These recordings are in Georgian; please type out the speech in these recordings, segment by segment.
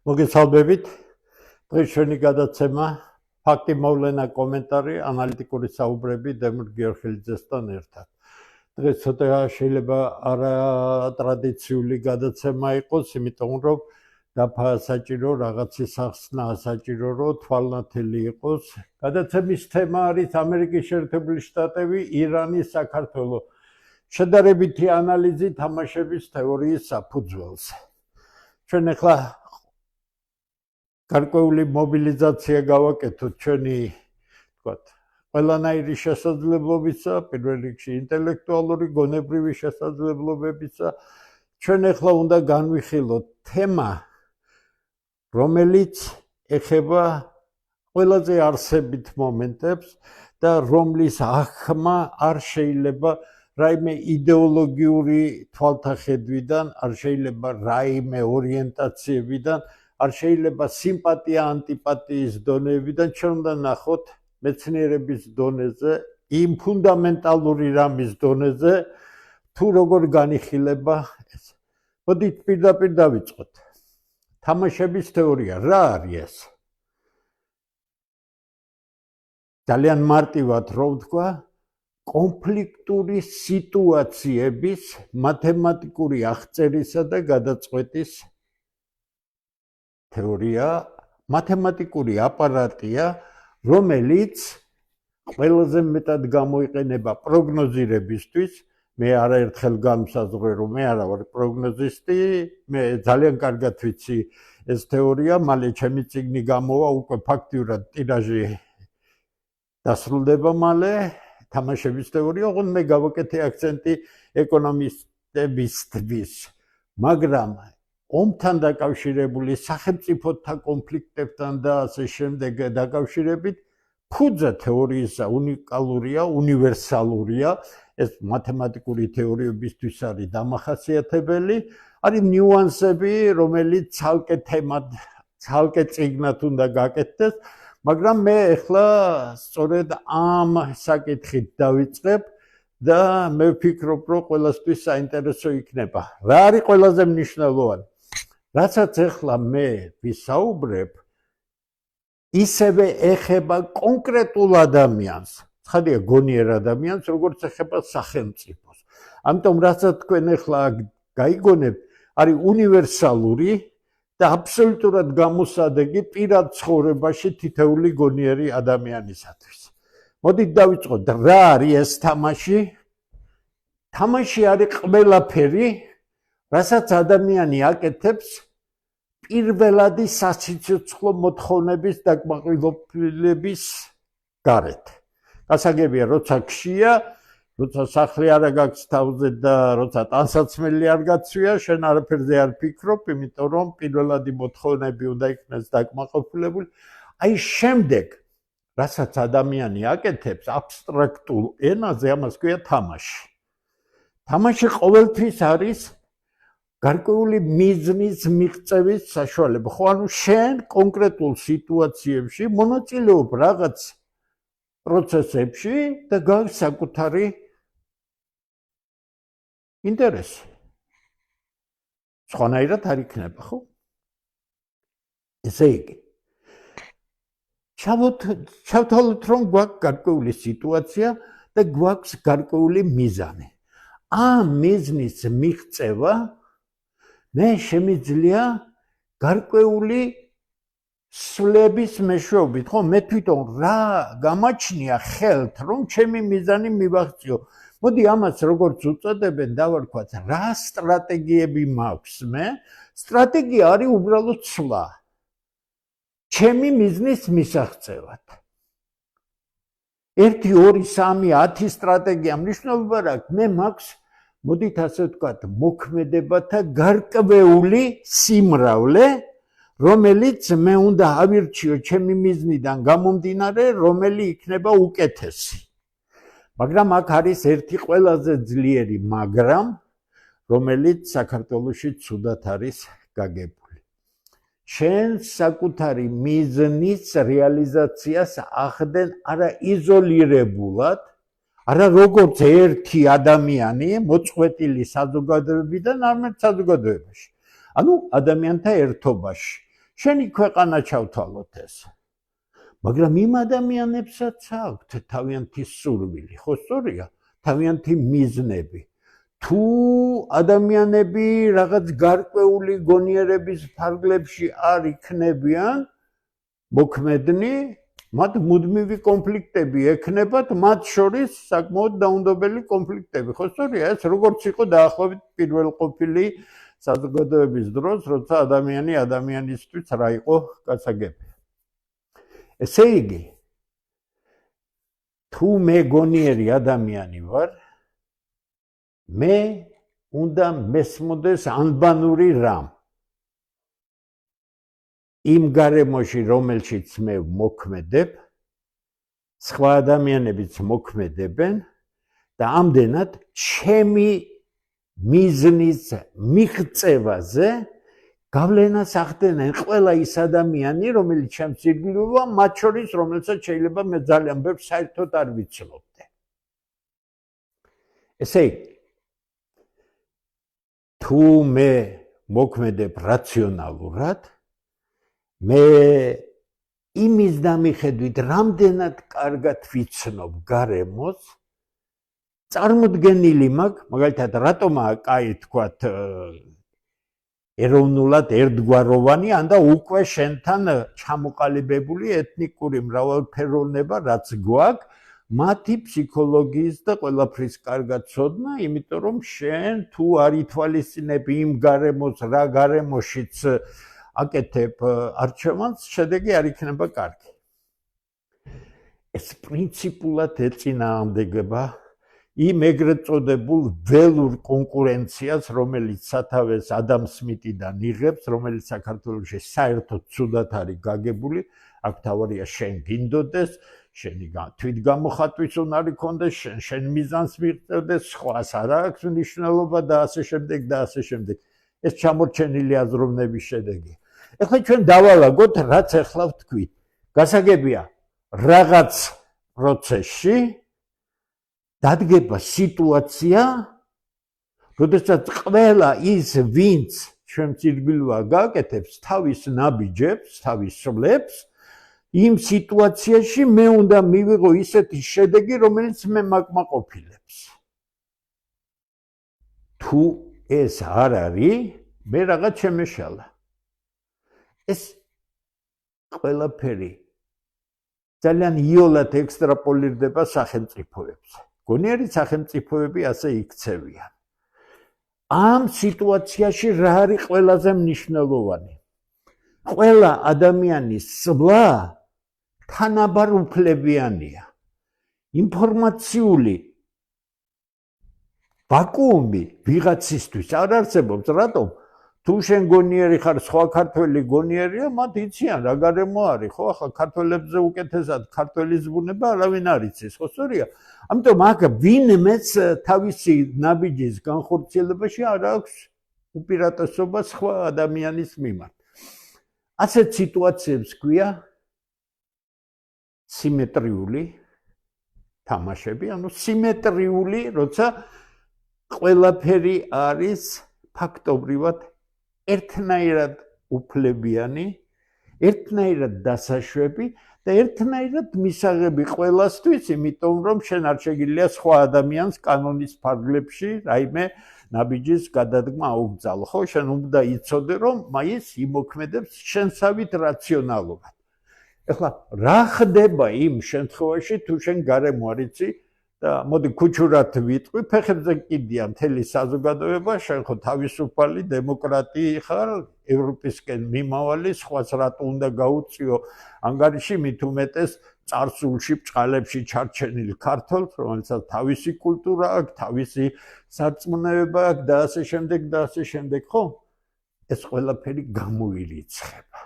მოგესალმებით. დღეს ჩვენი გადაცემა ფაქტი მოვლენა კომენტარი ანალიტიკური საუბრები დემირ გიორგელიძესთან ერთად. დღეს ცოტა შეიძლება არა ტრადიციული გადაცემა იყოს, იმიტომ რომ დაფა საჭირო რაღაცის ახსნა საჭირო რომ თვალნათელი იყოს. გადაცემის თემა არის ამერიკის შეერთებული შტატები, ირანი, საქართველო. შედარებითი ანალიზი თამაშების თეორიის საფუძველს. ჩვენ ახლა გარკვეული მობილიზაცია გავაკეთოთ ჩვენი, თქვათ, ყველანაირი შესაძლებლობისა, პირველ რიგში ინტელექტუალური, გონებრივი შესაძლებლობებისა. ჩვენ ახლა უნდა განვიხილოთ თემა, რომელიც ეხება ყველაზე არსებით მომენტებს და რომლის ახმა არ შეიძლება რაიმე იდეოლოგიური თვალთახედვიდან, არ შეიძლება რაიმე ორიენტაციებიდან, არ შეიძლება სიმპათია ანტიპათიის დონეებიდან, ჩვენ უნდა ნახოთ მეცნიერების დონეზე, იმ ფუნდამენტალური რამის დონეზე, თუ როგორ განიხილება ეს. მოდით პირდაპირ დავიწყოთ. თამაშების თეორია რა არის ეს? ძალიან მარტივად რომ ვთქვა, კონფლიქტური სიტუაციების მათემატიკური აღწერისა და გადაწყვეტის თეორია, მათემატიკური აპარატია, რომელიც ყველაზე მეტად გამოიყენება პროგნოზირებისთვის. მე არაერთხელ გამსაზღვრე რომ მე არა ვარ პროგნოზისტი, მე ძალიან კარგად ვიცი ეს თეორია, მალე ჩემი წიგნი გამოვა, უკვე ფაქტიურად ტირაჟი დასრულდება მალე, თამაშების თეორია, ოღონდ მე გავაკეთე აქცენტი ეკონომისტებისთვის, მაგრამ ომთან დაკავშირებული სახელმწიფოთა კონფლიქტებთან და ასე შემდეგ დაკავშირებით ფუძე თეორიისა უნიკალურია, უნივერსალურია, ეს მათემატიკური თეორიებისთვის არის დამახასიათებელი, არის ნიუანსები, რომელიც ცალკე თემად, ცალკე წიგნად უნდა გაკეთდეს, მაგრამ მე ახლა სწორედ ამ საკითხით დავიწყებ და მე ვფიქრობ, რომ ყველასთვის საინტერესო იქნება. რა არის ყველაზე მნიშვნელოვანი? რასაც ახლა მე ვისაუბრებ, ისევე ეხება კონკრეტულ ადამიანს, ცხადია გონიერ ადამიანს, როგორც ეხება სახელმწიფოს. ამიტომ რასაც თქვენ ახლა გაიგონებთ, არის უნივერსალური და აბსოლუტურად გამოსადეგი პირად ცხოვრებაში თითოეული გონიერი ადამიანისათვის. მოდით დავიწყოთ, რა არის ეს თამაში? თამაში არის ყველაფერი, რასაც ადამიანი აკეთებს პირველადი სასიცოცხლო მოთხოვნების დაკმაყოფილების გარეთ. გასაგებია, როცა ქშია, როცა სახლი არ გაქვს თავზე და როცა ტანსაცმელი არ გაცვია, შენ არაფერზე არ ფიქრობ, იმიტომ რომ პირველადი მოთხოვნები უნდა იქნეს დაკმაყოფილებული. აი შემდეგ, რასაც ადამიანი აკეთებს აბსტრაქტულ ენაზე, ამას ქვია თამაში. თამაში ყოველთვის არის გარკვეული მიზნის მიღწევის საშუალება. ხო, ანუ შენ კონკრეტულ სიტუაციებში მონაწილეობ რაღაც პროცესებში და გაქვს საკუთარი ინტერესი. სხვანაირად არ იქნება, ხო? ესე იგი, ჩავთვალოთ, რომ გვაქვს გარკვეული სიტუაცია და გვაქვს გარკვეული მიზანი. ამ მიზნის მიღწევა მე შემიძლია გარკვეული სვლების მეშვეობით, ხო, მე თვითონ რა გამაჩნია ხელთ, რომ ჩემი მიზანი მივაღწიო. მოდი ამას როგორც უწოდებენ, დავარქვათ, რა სტრატეგიები მაქვს მე? სტრატეგია არის უბრალოდ სვლა. ჩემი მიზნის მისაღწევად. 1, 2, 3, 10 სტრატეგია მნიშვნელობა რა აქვს? მე მაქვს, მოდით ასე ვთქვათ, მოქმედებათა გარკვეული სიმრავლე, რომელიც მე უნდა ავირჩიო ჩემი მიზნიდან გამომდინარე, რომელი იქნება უკეთესი. მაგრამ აქ არის ერთი ყველაზე ძლიერი მაგრამ, რომელიც საქართველოში ცუდად არის გაგებული. შენ საკუთარი მიზნის რეალიზაციას ახდენ არა იზოლირებულად, არა როგორც ერთი ადამიანი მოწყვეტილი საზოგადოებიდან, არამედ საზოგადოებაში. ანუ ადამიანთა ერთობაში. შენი ქვეყანა ჩავთვალოთ ეს. მაგრამ იმ ადამიანებსაც აქვთ თავიანთი სურვილი, ხო სწორია? თავიანთი მიზნები. თუ ადამიანები რაღაც გარკვეული გონიერების ფარგლებში არ იქნებიან მოქმედნი, მათ მუდმივი კონფლიქტები ექნებათ, მათ შორის საკმაოდ დაუნდობელი კონფლიქტები. ხო სწორია? ეს როგორც იყო დაახლოებით პირველყოფილი საზოგადოების დროს, როცა ადამიანი ადამიანისთვის რა იყო გასაგები. ესე იგი, თუ მე გონიერი ადამიანი ვარ, მე უნდა მესმოდეს ანბანური რამ. იმ გარემოში, რომელშიც მე მოქმედებ, სხვა ადამიანებიც მოქმედებენ და ამდენად ჩემი მიზნის მიღწევაზე გავლენას ახდენენ ყველა ის ადამიანი, რომელიც ჩემს ირგვლივია, მათ შორის, რომელსაც შეიძლება მე ძალიან ბევრს საერთოდ არ ვიცნობდე. ესე იგი, თუ მე მოქმედებ რაციონალურად, მე იმის დამიხედვით, რამდენად კარგად ვიცნობ გარემოს, წარმოდგენილი მაქვს, მაგალითად, რატომაა კაი თქვათ ეროვნულად ერთგვაროვანი, ან და უკვე შენთან ჩამოყალიბებული ეთნიკური მრავალფეროვნება, რაც გვაქვს, მათი ფსიქოლოგიის და ყველაფრის კარგად ცოდნა, იმიტომ რომ შენ თუ არ ითვალისწინებ იმ გარემოს, რა გარემოშიც აკეთებ არჩევანს, შედეგი არ იქნება კარგი. ეს პრინციპულად ეწინააღმდეგება იმ ეგრეთ წოდებულ ველურ კონკურენციას, რომელიც სათავეს ადამ სმიტიდან იღებს, რომელიც საქართველოში საერთოდ ცუდად არის გაგებული, აქ თავარია შენ გინდოდეს, შენი თვითგამოხატვის უნარი ქონდეს, შენ მიზანს მიღწევდეს, სხვას არ აქვს მნიშვნელობა და ასე შემდეგ და ასე შემდეგ. ეს ჩამორჩენილი აზროვნების შედეგია. ეხლა ჩვენ დავალაგოთ, რაც ახლა ვთქვით. გასაგებია, რაღაც პროცესში დადგება სიტუაცია, როდესაც ყველა ის, ვინც ჩვენს ირგვლივ გააკეთებს თავის ნაბიჯებს, თავის სვლებს, იმ სიტუაციაში მე უნდა მივიღო ისეთი შედეგი, რომელიც მე მაკმაყოფილებს. თუ ეს არ არის, მე რაღაც შემეშალა. ეს ყველაფერი ძალიან იოლად ექსტრაპოლირდება სახელმწიფოებზე. გონიერი სახელმწიფოები ასე იქცევიან. ამ სიტუაციაში რა არის ყველაზე მნიშვნელოვანი? ყველა ადამიანის სვლა თანაბარ უფლებიანია. ინფორმაციული ვაკუუმი ვიღაცისთვის არ არსებობს, რატომ? თუ შენ გონიერი ხარ, სხვა ქართველი გონიერია, მათ იციან რა გარემო არის, ხო? ახლა ქართველებზე უკეთესად ქართველის ბუნება არავინ არ იცის, ხო სწორია? ამიტომ აქ ვინმეც თავისი ნაბიჯის განხორციელებაში არ აქვს უპირატესობა სხვა ადამიანის მიმართ. ასეთ სიტუაციებს ქვია სიმეტრიული თამაშები, ანუ სიმეტრიული, როცა ყველაფერი არის ფაქტობრივად ერთნაირად უფლებიანი, ერთნაირად დასაშვები და ერთნაირად მისაღები ყველასთვის, იმიტომ რომ შენ არ შეგიძლია სხვა ადამიანს კანონის ფარგლებში რაიმე ნაბიჯის გადადგმა აუგზავნო. ხო, შენ უნდა იცოდე, რომ მაინც იმოქმედებს შენსავით რაციონალურად. ეხლა რა ხდება იმ შემთხვევაში, თუ შენ გარემო არ იცი და მოდი ქუჩურად ვიტყვი, ფეხებზე კიდია მთელი საზოგადოება, შენ ხო თავისუფალი დემოკრატი ხარ, ევროპისკენ მიმავალი, სხვას რატო უნდა გაუწიო ანგარიში, მით უმეტეს წარსულში, ბჭყალებში ჩარჩენილ ქართველს, რომელსაც თავისი კულტურა აქვს, თავისი სარწმუნოება აქვს და ასე შემდეგ და ასე შემდეგ, ხო? ეს ყველაფერი გამოირიცხება.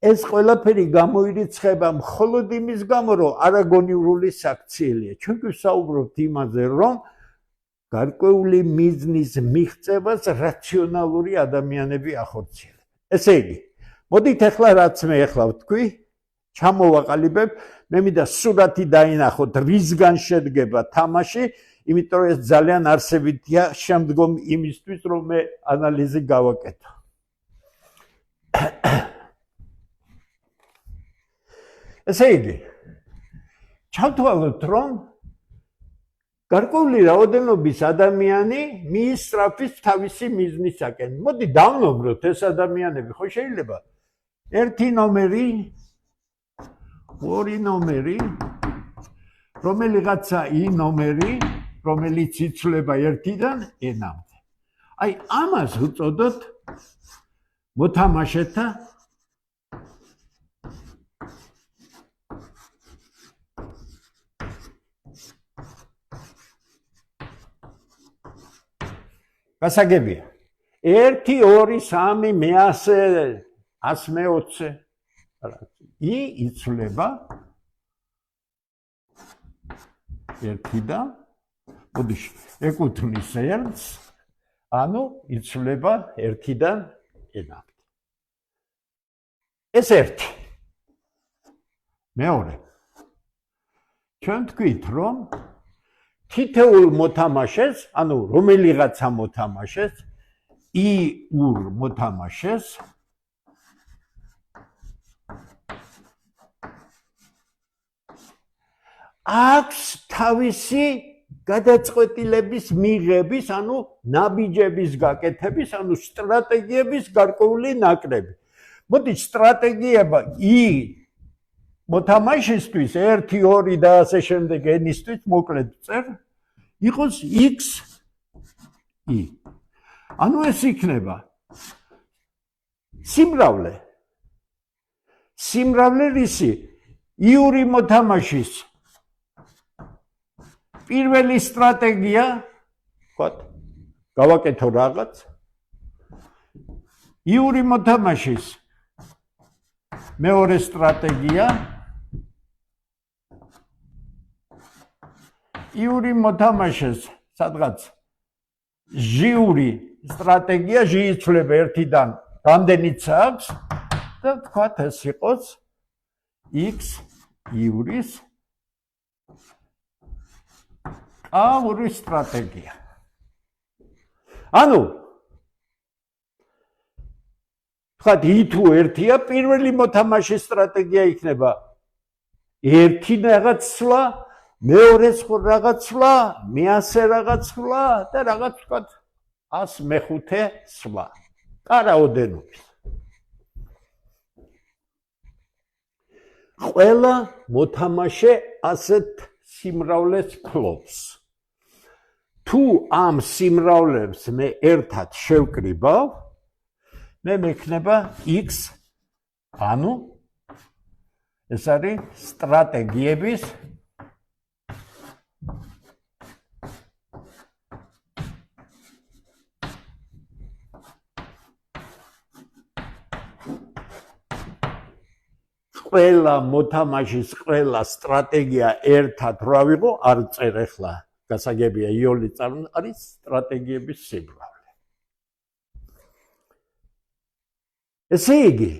ეს ყველაფერი გამოირიცხება მხოლოდ იმის გამო, რომ არაგონიურული საქციელია. ჩვენ ვსაუბრობთ იმაზე, რომ გარკვეული მიზნის მიღწევას რაციონალური ადამიანები ახორციელებენ. ესე იგი, მოდით ახლა რაც მე ახლა ვთქვი, ჩამოვაყალიბებ, მე მინდა სურათი დაინახოთ, რისგან შედგება თამაში, იმიტომ რომ ეს ძალიან არსებითია შემდგომ იმისთვის, რომ მე ანალიზი გავაკეთო. ესე იგი, ჩავთვალოთ, რომ გარკვეული რაოდენობის ადამიანი მიისწრაფის თავისი მიზნისაკენ. მოდი დავნობროთ ეს ადამიანები, ხო შეიძლება? ერთი ნომერი, ორი ნომერი, რომელიღაცა I ნომერი, რომელიც იცვლება 1-დან n-მდე. აი, ამას ვუწოდოთ მოთამაშეთა გასაგებია. 1, 2, 3, 100, 120. I იცვლება 1-დან, მოდი ეკუთვნის ერთს, ანუ იცვლება 1-დან n-მდე. ეს ერთი. მეორე. ჩვენ თქვით, რომ თითოეულ მოთამაშეს, ანუ რომელიღაცა მოთამაშეს, I-ურ მოთამაშეს აქვს თავისი გადაწყვეტილების მიღების, ანუ ნაბიჯების გაკეთების, ანუ სტრატეგიების გარკვეული ნაკრები. მოდი სტრატეგიება I მოთამაშისთვის 1, 2 და ასე შემდეგ n-ისთვის მოკლედ წერ, იყოს x I. ანუ ეს იქნება სიმრავლე. სიმრავლე რისი? I-ური მოთამაშის პირველი სტრატეგია, ვთქვათ, გავაკეთო რაღაც. I-ური მოთამაშის მეორე სტრატეგია, I-ური მოთამაშეს სადღაც J-ური სტრატეგია, J იცვლება 1-დან რამდენიც აქვს და ვთქვათ ეს იყოს x I-ურის A-ური სტრატეგია. ანუ ვთქვათ I თუ 1-ია, პირველი მოთამაშის სტრატეგია იქნება 1 რაღაც ცვლა, მეორეს რაღაც ცვლა, მე-100 რაღაც ცვლა და რაღაც ვთქვათ 105 ცვლა. რაოდენობის. ყველა მოთამაშე ასეთ სიმრავლეს ფლობს. თუ ამ სიმრავლებს მე ერთად შევკრიბავ, მე მექნება x, ანუ ეს არის სტრატეგიების ყველა მოთამაშის ყველა სტრატეგია ერთად რა ვიღო, არ წერ ახლა. გასაგებია იოლი არის სტრატეგიების სიმრავლე. ესე იგი,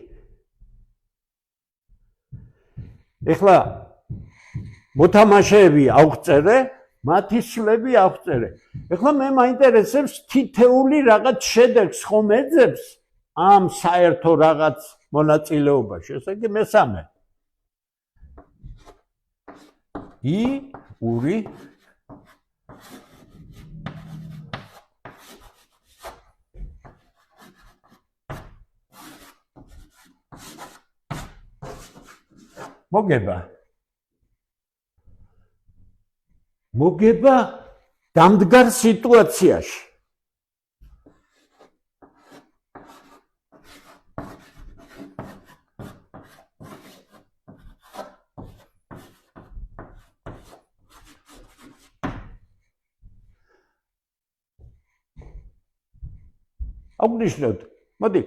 ახლა მოთამაშეები ავწერე, მათი სვლები ავწერე. ახლა მე მაინტერესებს თითეული რაღაც შედეგს ხომ ეძებს ამ საერთო რაღაც მონაწილეობაში. ესე იგი მესამე. I-ური მოგება დამდგარ სიტუაციაში. აღნიშნოთ, მოდი.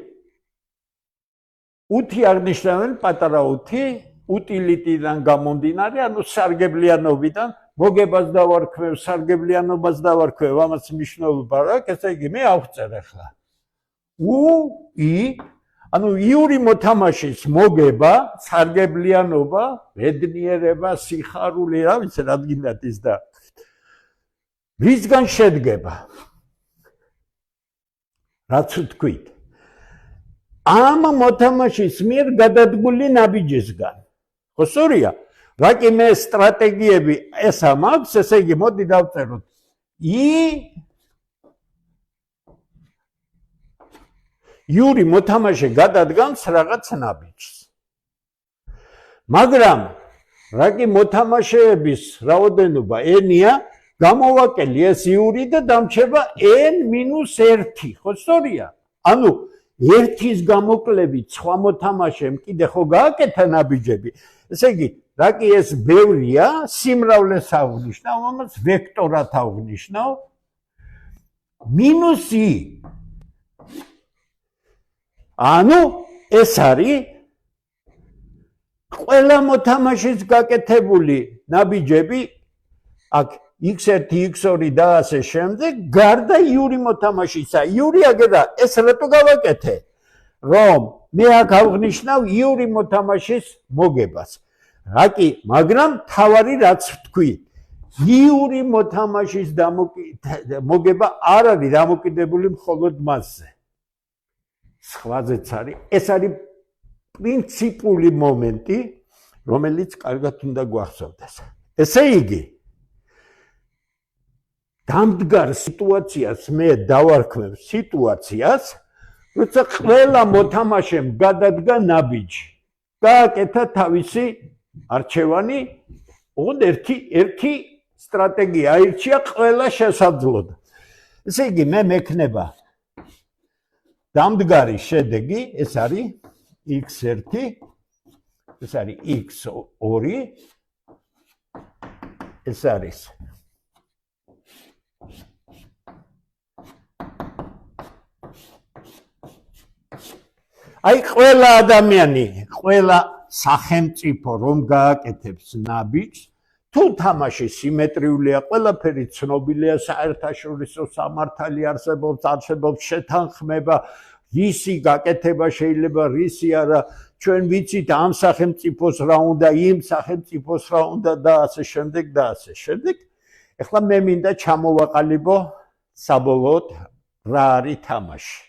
5 აღნიშნავენ, პატარა 5, utility-დან გამომდინარე, ანუ სარგებლიანობიდან, მოგებას დავარქვევ, სარგებლიანობას დავარქვევ, ამას მნიშვნელობა რა აქვს, ესე იგი მე ავწერ ახლა. I, ანუ I-ური მოთამაშის მოგება, სარგებლიანობა, ბედნიერება, სიხარული, რა ვიცი, რა გინდათ ის და რისგან შედგება? რაც ვთქვით. ამ მოთამაშის მიერ გადადგული ნაბიჯისგან. ხო სწორია? რაკი მე სტრატეგიები ესა მაქვს, ესე იგი მოდი დავწეროთ. იური მოთამაშე გადადგამს რაღაც ნაბიჯს. მაგრამ რაკი მოთამაშეების რაოდენობა n-ია, გამოვაკელი ეს იური და დამჩება n-1, ხო სწორია? ანუ ერთის გამოკლებით სხვა მოთამაშემ კიდე ხო გააკეთა ნაბიჯები. ესე იგი, რაკი ეს ბევრია, სიმრავლეს აღვნიშნავ, ამას ვექტორად აღვნიშნავ. -i. ანუ ეს არის ყველა მოთამაშის გაკეთებული ნაბიჯები, აქ x1, x2 და ასე შემდეგ, გარდა იური მოთამაშისა. იური აგერა, ეს რატო გავაკეთე? რომ მე აქ აღვნიშნავ იური მოთამაშის მოგებას. რაკი, მაგრამ თავარი რაც ვთქვი, იური მოთამაშის მოგება არ არის დამოკიდებული მხოლოდ მასზე. სხვაზეც არის, ეს არის პრინციპული მომენტი, რომელიც კარგად უნდა გვახსოვდეს. ესე იგი, დამდგარ სიტუაციას მე დავარქმევ სიტუაციას, როცა ყველა მოთამაშემ გადადგა ნაბიჯი. გააკეთა თავისი არჩევანი, ოღონდ ერთი სტრატეგია აირჩია ყველა შესაძლოდ. ესე იგი, მე მექნება დამდგარი შედეგი, ეს არის x1, ეს არის x2, ეს არის აი ყველა ადამიანი, ყველა სახელმწიფო რომ გააკეთებს ნაბიჯს, თუ თამაში სიმეტრიულია, ყველაფერი ცნობილია, საერთაშორისო სამართალი არსებობს შეთანხმება, რისი გაკეთება შეიძლება, რისი არა, ჩვენ ვიცით ამ სახელმწიფოს რა უნდა, იმ სახელმწიფოს რა უნდა და ასე შემდეგ და ასე შემდეგ. ეხლა მე მინდა ჩამოვაყალიბო საბოლოოდ რა არის თამაში.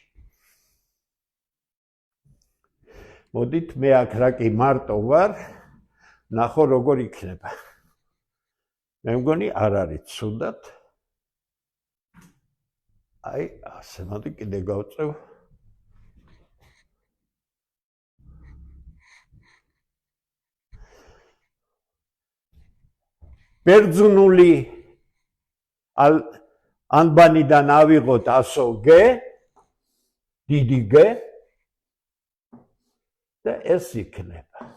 მოდით მე აქ რაკი მარტო ვარ, ნახო როგორ იქნება. მე მგონი არ არის ცუდად. აი, ასე მოდი კიდე გავწევ. ბერძნული ანბანიდან ავიღოთ 100G, დიდი G და ეს იქნება.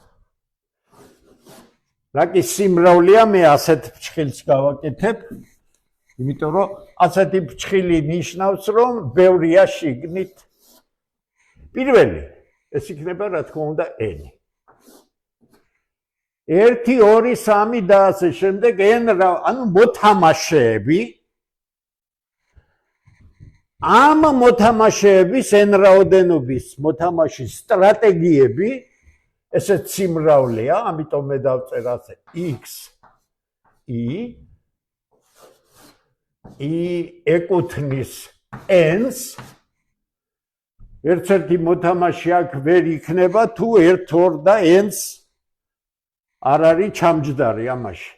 რაკი სიმრავლეა, მე ასეთ ფრჩხილს გავაკეთებ, იმიტომ რომ ასეთი ფრჩხილი ნიშნავს, რომ ბევრია შიგნით. პირველი, ეს იქნება რა თქმა უნდა n. 1, 2, 3 და ასე შემდეგ n ანუ მოთამაშეები ამ მოთამაშეების n რაოდენობის მოთამაშის სტრატეგიები ესეც სიმრავლეა, ამიტომ მე დავწერ ასე x ეკუთვნის n-ს ერთ-ერთი მოთამაშე აქ ვერ იქნება თუ 1, 2 და n-ს არ არის ჩამჯდარი ამაში.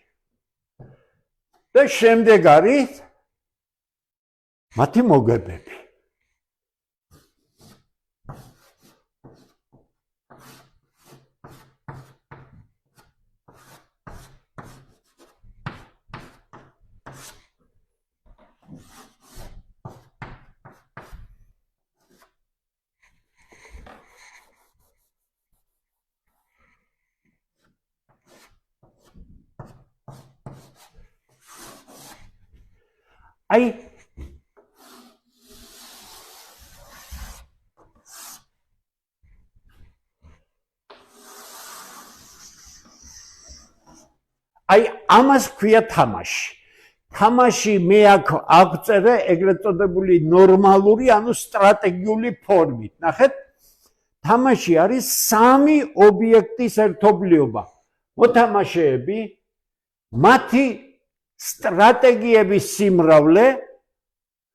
და შემდეგ არის მათი მოგებები. აი ამას ქვია თამაში. თამაში მე აქ აღწერე ეგრეთ წოდებული ნორმალური, ანუ სტრატეგიული ფორმით. ნახეთ, თამაში არის სამი ობიექტის ერთობლიობა. მოთამაშეები, მათი სტრატეგიების სიმრავლე,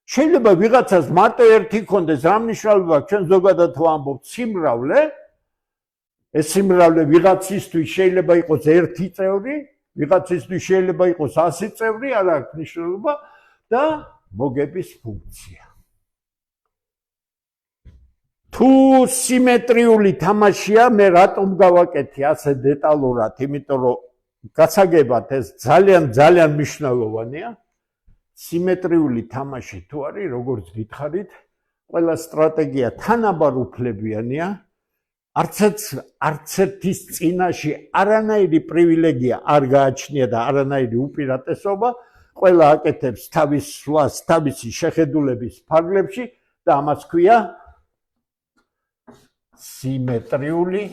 შეიძლება ვიღაცას მარტო ერთი ქონდეს, რა მნიშვნელობა აქვს, ჩვენ ზოგადად ვამბობთ სიმრავლე, ეს სიმრავლე ვიღაცისთვის შეიძლება იყოს 1 წევრი, ვიღაცისთვის შეიძლება იყოს 100 წევრი, არ აქვს მნიშვნელობა და მოგების ფუნქცია. თუ სიმეტრიული თამაშია, მე რატომ გავაკეთე ასე დეტალურად, იმიტომ რომ გასაგებად ეს ძალიან მნიშვნელოვანია. სიმეტრიული თამაში თუ არის, როგორც გითხარით, ყველა სტრატეგია თანაბარ უფლებიანია. არც ერთის წინაში არანაირი პრივილეგია არ გააჩნია და არანაირი უპირატესობა, ყველა აკეთებს თავის სვლას, თავისი შეხედულების ფარგლებში და ამას ქვია სიმეტრიული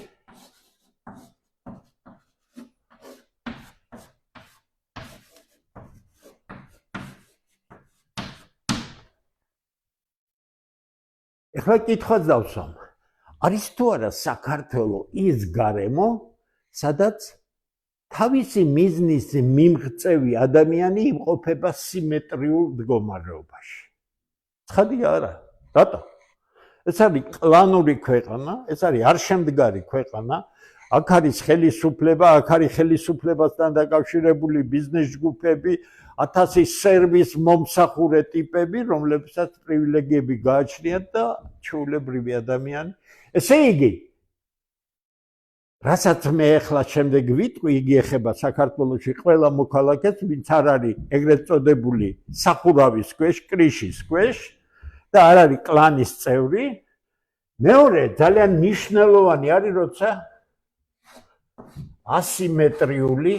ეხლა კითხვას დავსვამ. არის თუ არა საქართველოს ის გარემო, სადაც თავისი მიზნის მიმღწევი ადამიანი იმყოფება სიმეტრიულ მდგომარეობაში? ცხადია არა. რატო? ეს არის კლანური ქვეყანა, ეს არის არშემდგარი ქვეყანა, აქ არის ხელისუფლება, აქ არის ხელისუფლებასთან დაკავშირებული ბიზნეს ჯგუფები, 1000 სერვის მომსახურე ტიპები, რომლებსაც პრივილეგიები გააჩნიათ და ჩვეულებრივი ადამიანი. ესე იგი, რასაც მე ახლა შემდეგ ვიტყვი, იგი ეხება საქართველოში ყველა მოქალაქეს, ვინც არ არის ეგრეთ წოდებული სახურავის ქვეშ, კრიშის ქვეშ და არ არის კლანის წევრი. მეორე ძალიან მნიშვნელოვანი არის, როცა ასიმეტრიული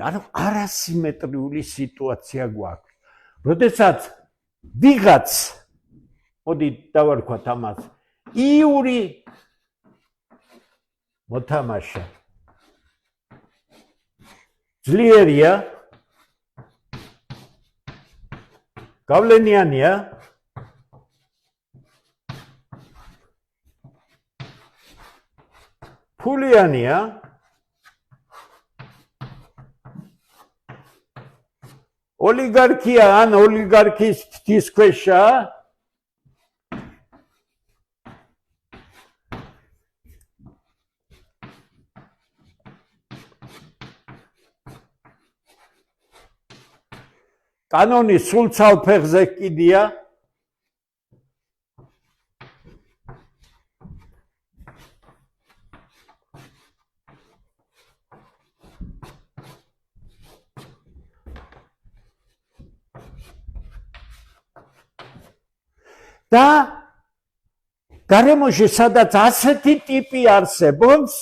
არასიმეტრიული სიტუაცია გვაქვს. როდესაც ვიღაც, მოდი დავარქვათ ამას, იური მოთამაშე ძლიერია, გავლენიანია, ფულიანია, ოლიგარქია ან ოლიგარქის ფთის ქვეშა, კანონი სულ ცალ ფეხზე კიდია, და გარემოში სადაც ასეთი ტიპი არსებობს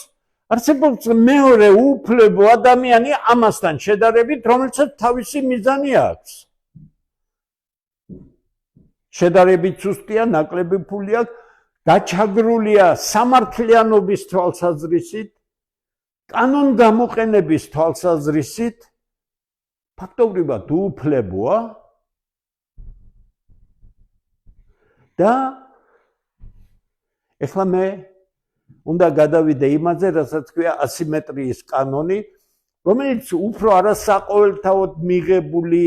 მეორე უფლებო ადამიანი ამასთან შედარებით, რომელსაც თავისი მიზანი აქვს. შედარებით სუსტია, ნაკლები ფული აქვს, დაჩაგრულია სამართლიანობის თვალსაზრისით, კანონგამოყენების თვალსაზრისით, ფაქტობრივად უუფლებოა და ეხლა მე უნდა გადავიდე იმაზე, რასაც ქვია ასიმეტრიის კანონი, რომელიც უფრო არასაყოველთაოდ მიღებული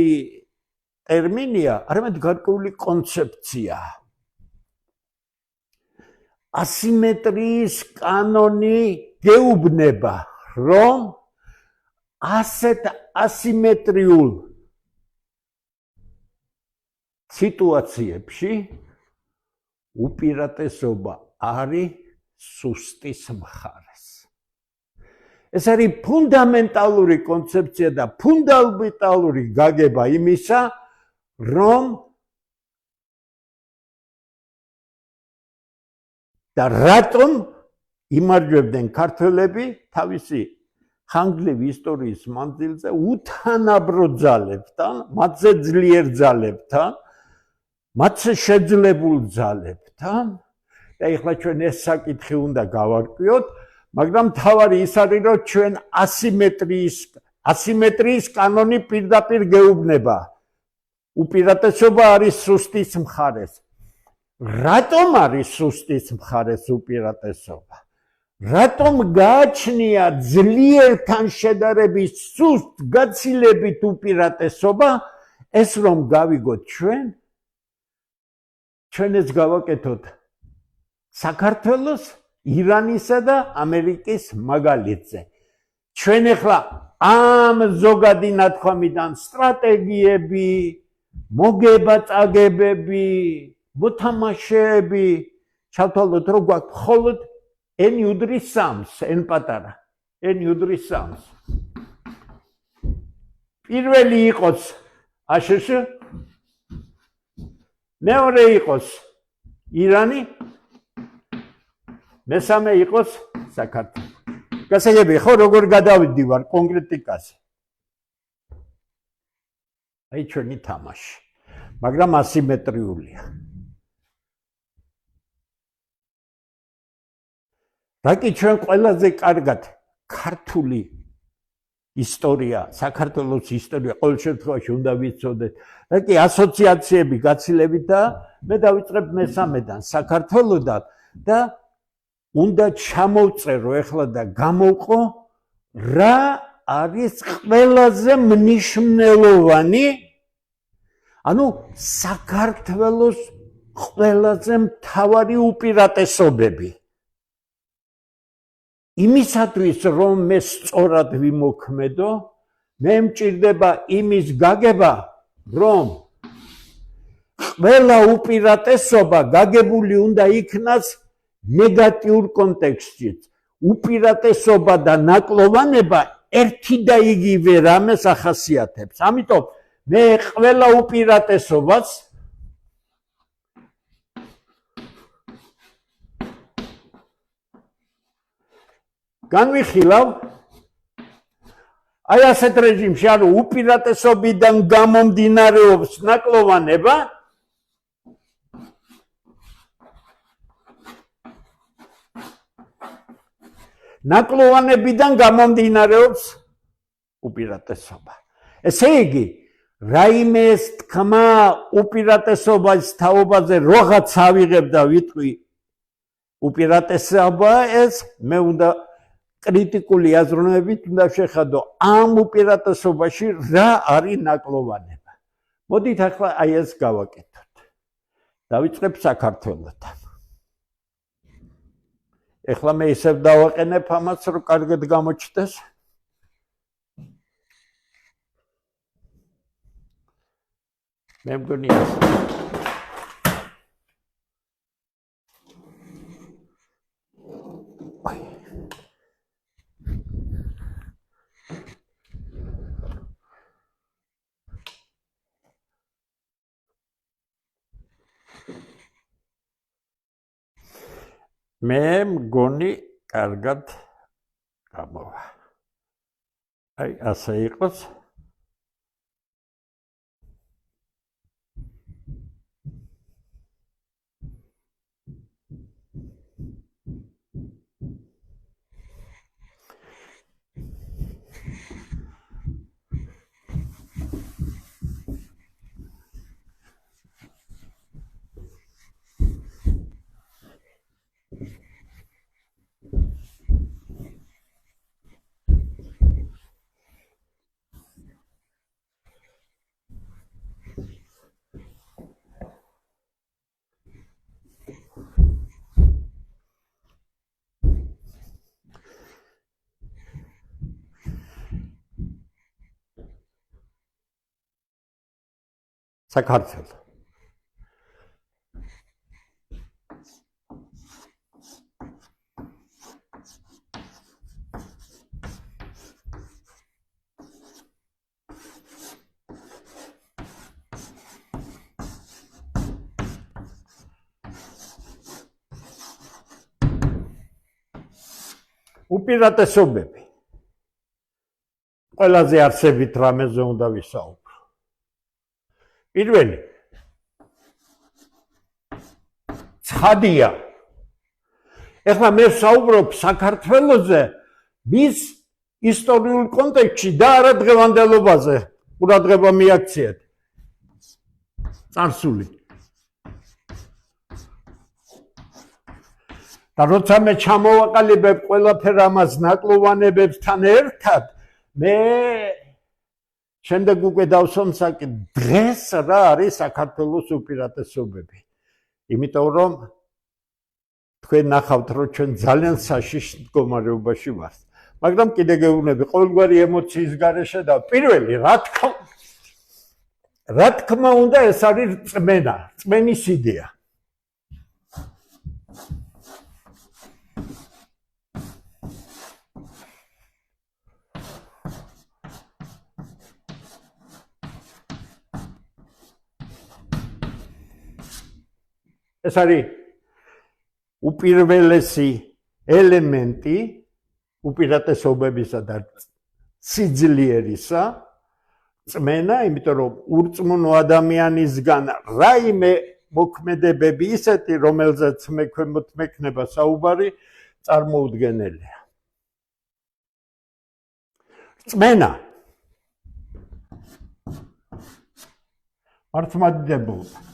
ტერმინია, არამედ გარკვეული კონცეფცია. ასიმეტრიის კანონი გეუბნება, რომ ასეთ ასიმეტრიულ სიტუაციებში უპირატესობა არის სუსტის მხარეს. ეს არის ფუნდამენტალური კონცეფცია და ფუნდამენტალური გაგება იმისა, რომ და რატომ იმარჯვებდნენ ქართველები თავისი ხანგრძლივი ისტორიის მანძილზე უთანაბრო ძალებთან, მათზე ძლიერ ძალებთან, მათზე შეძლებულ ძალებთან და ეხლა ჩვენ ეს საკითხი უნდა გავარკვიოთ, მაგრამ თავარი ის არის, რომ ჩვენ ასიმეტრიის კანონი პირდაპირ გეუბნება. უპირატესობა არის სუსტის მხარეს. რატომ არის სუსტის მხარეს უპირატესობა? რატომ გააჩნია ძლიერთან შედარებით სუსტ გაცილებით უპირატესობა ეს რომ გავიგოთ ჩვენ ეს გავაკეთოთ საქართველოს, ირანისა და ამერიკის მაგალითზე. ჩვენ ახლა ამ ზოგადი ნათქვამიდან სტრატეგიები, მოგება-წაგებები, მოთამაშეები ჩავთვალოთ, რომ გვაქვს მხოლოდ n უდრის 3-ს, n პატარა, n უდრის 3-ს. პირველი იყოს აშშ, მეორე იყოს ირანი, მესამე იყოს საქართველო. გასაგებია ხო როგორ გადავიდივარ კონკრეტიკაზე. აი ჩვენი თამაში, მაგრამ ასიმეტრიულია. რაკი ჩვენ ყველაზე კარგად ქართული ისტორია, საქართველოს ისტორია ყოველ შემთხვევაში უნდა ვიცოდეთ. რაკი ასოციაციები გაცილებით და მე დავიწყებ მესამედან საქართველოდან და უნდა ჩამოვწერო ახლა და გამოვყო რა არის ყველაზე მნიშვნელოვანი ანუ საქართველოს ყველაზე მთავარი უპირატესობები იმისათვის რომ მე სწორად ვიმოქმედო მე მჭირდება იმის გაგება რომ ყველა უპირატესობა გაგებული უნდა იქნას ნეგატიურ კონტექსტში. უპირატესობა და ნაკლოვანება ერთი და იგივე რამეს ახასიათებს. ამიტომ მე ყველა უპირატესობას განვიხილავ აი ასეთ რეჟიმში, ანუ უპირატესობიდან გამომდინარეობს ნაკლოვანება ნაკლოვანებიდან გამომდინარეობს უპირატესობა. ესე იგი, რაიმე თქმა უპირატესობის თაობაზე რაღაც ავიღებ და ვიტყვი უპირატესობა ეს მე უნდა კრიტიკული აზროვნებით უნდა შეხადო ამ უპირატესობაში რა არის ნაკლოვანება. მოდით ახლა აი ეს გავაკეთოთ. დავიწყებ საქართველოსთან. ეხლა მე ისევ დავაყენებ ამას, რომ კარგად გამოჩნდეს. მე მგონი მე მგონი კარგად გამოვა. აი ასე იყოს. საქართველო. უპირატესობები. ყველაზე არსებით რამეზე უნდა ვისაუბრო. პირველი ცხადია. ეხლა მე ვსაუბრობ საქართველოზე მის ისტორიულ კონტექსტში და არა დღევანდელობაზე. ყურადღება მიაქციეთ. წარსული. და როცა მე ჩამოვაყალიბებ ყველაფერ ამას ნაკლოვანებებთან ერთად, მე შემდეგ უკვე დავსვამსაკი დღეს რა არის საქართველოს უპირატესობები. იმიტომ რომ თქვენ ნახავთ რომ ჩვენ ძალიან საშიშ მდგომარეობაში ვართ. მაგრამ კიდე გეუბნები ყოველგვარი ემოციის გარეშე და პირველი რა თქმა უნდა ეს არის რწმენა, რწმენის იდეა. ეს არის უპირველესი ელემენტი უპირატესობებისა და სიძლიერისა, წმენა, იმიტომ რომ ურწმუნო ადამიანისგან რაიმე მოქმედებები ისეთი, რომელზეც მე ქვემოთ მექნება საუბარი, წარმოუდგენელია. წმენა მართლმადიდებულობა.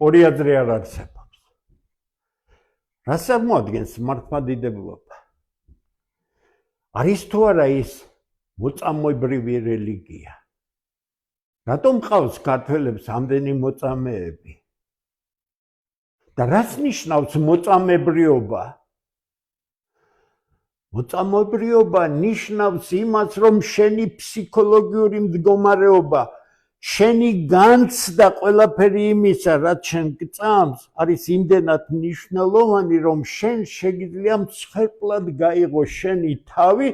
ორი აზრი არ არსებობს. რას წარმოადგენს მართლმადიდებლობა? არის თუ არა ის მოწამეებრივი რელიგია? რატომ ყავს ქართველებს ამდენი მოწამეები? და რას ნიშნავს მოწამეებრიობა? მოწამეებრიობა ნიშნავს იმას, რომ შენი ფსიქოლოგიური მდგომარეობა შენი განცდა ყველაფერი იმისა, რაც შენ გწამს, არის იმდენად მნიშვნელოვანი, რომ შენ შეგიძლია მსხვერპლად გაიღო შენი თავი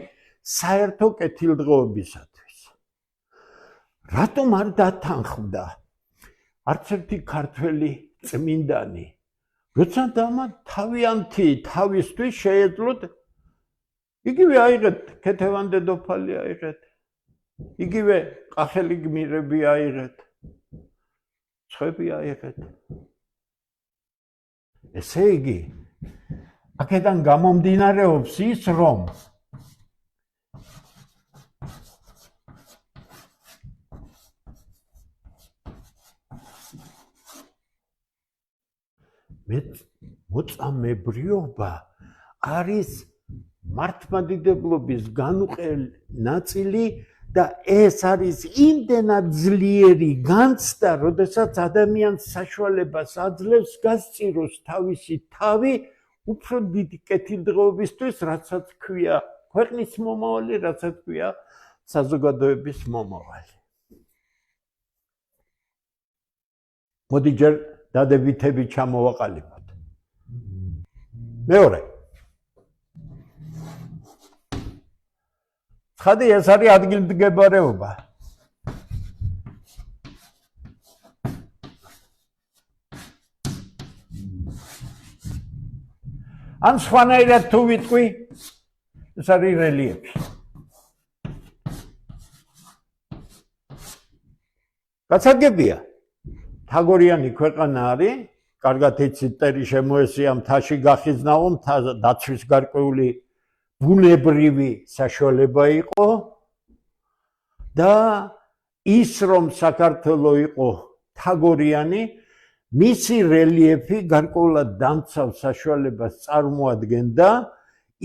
საერთო კეთილდღეობისათვის. რატომ არ დათანხმდა არც ერთი ქართველი წმინდანი, როცა დამა თავიანთი თავისთვის შეეძლოთ, იგივე აიღეთ ქეთევან დედოფალი აიღეთ, იგივე ყახელი გმირები აიღეთ, ცხები აიღეთ. ესე იგი, აქედან გამომდინარეობს ის, რომ მოწამეებრიობა არის მართლმადიდებლობის განუყელი ნაწილი და ეს არის იმდენად ძლიერი განცდა, როდესაც ადამიანს საშუალებას აძლევს გასწიროს თავისი თავი უფრო დიდი კეთილდღეობისთვის, რასაც ქვია ქვეყნის მომავალი, რასაც ქვია საზოგადოების მომავალი. მოდი ჯერ დადებითები ჩამოვაყალიბოთ. მეორე. ხადი ეს არის ადგილმდებარეობა. ან სხვანაირად თუ ვიტყვი, ეს არის რელიეფი. გასაგებია, თაგორიანი ქვეყანა არის, კარგად იცით, ტერი შემოესია, მთაში გახიზნაო, მთა დაცვის გარკვეული ბუნებრივი საშუალება იყო და ის რომ საქართველო იყო თაგორიანი, მისი რელიეფი გარკვეულად დამცავ საშუალებას წარმოადგენდა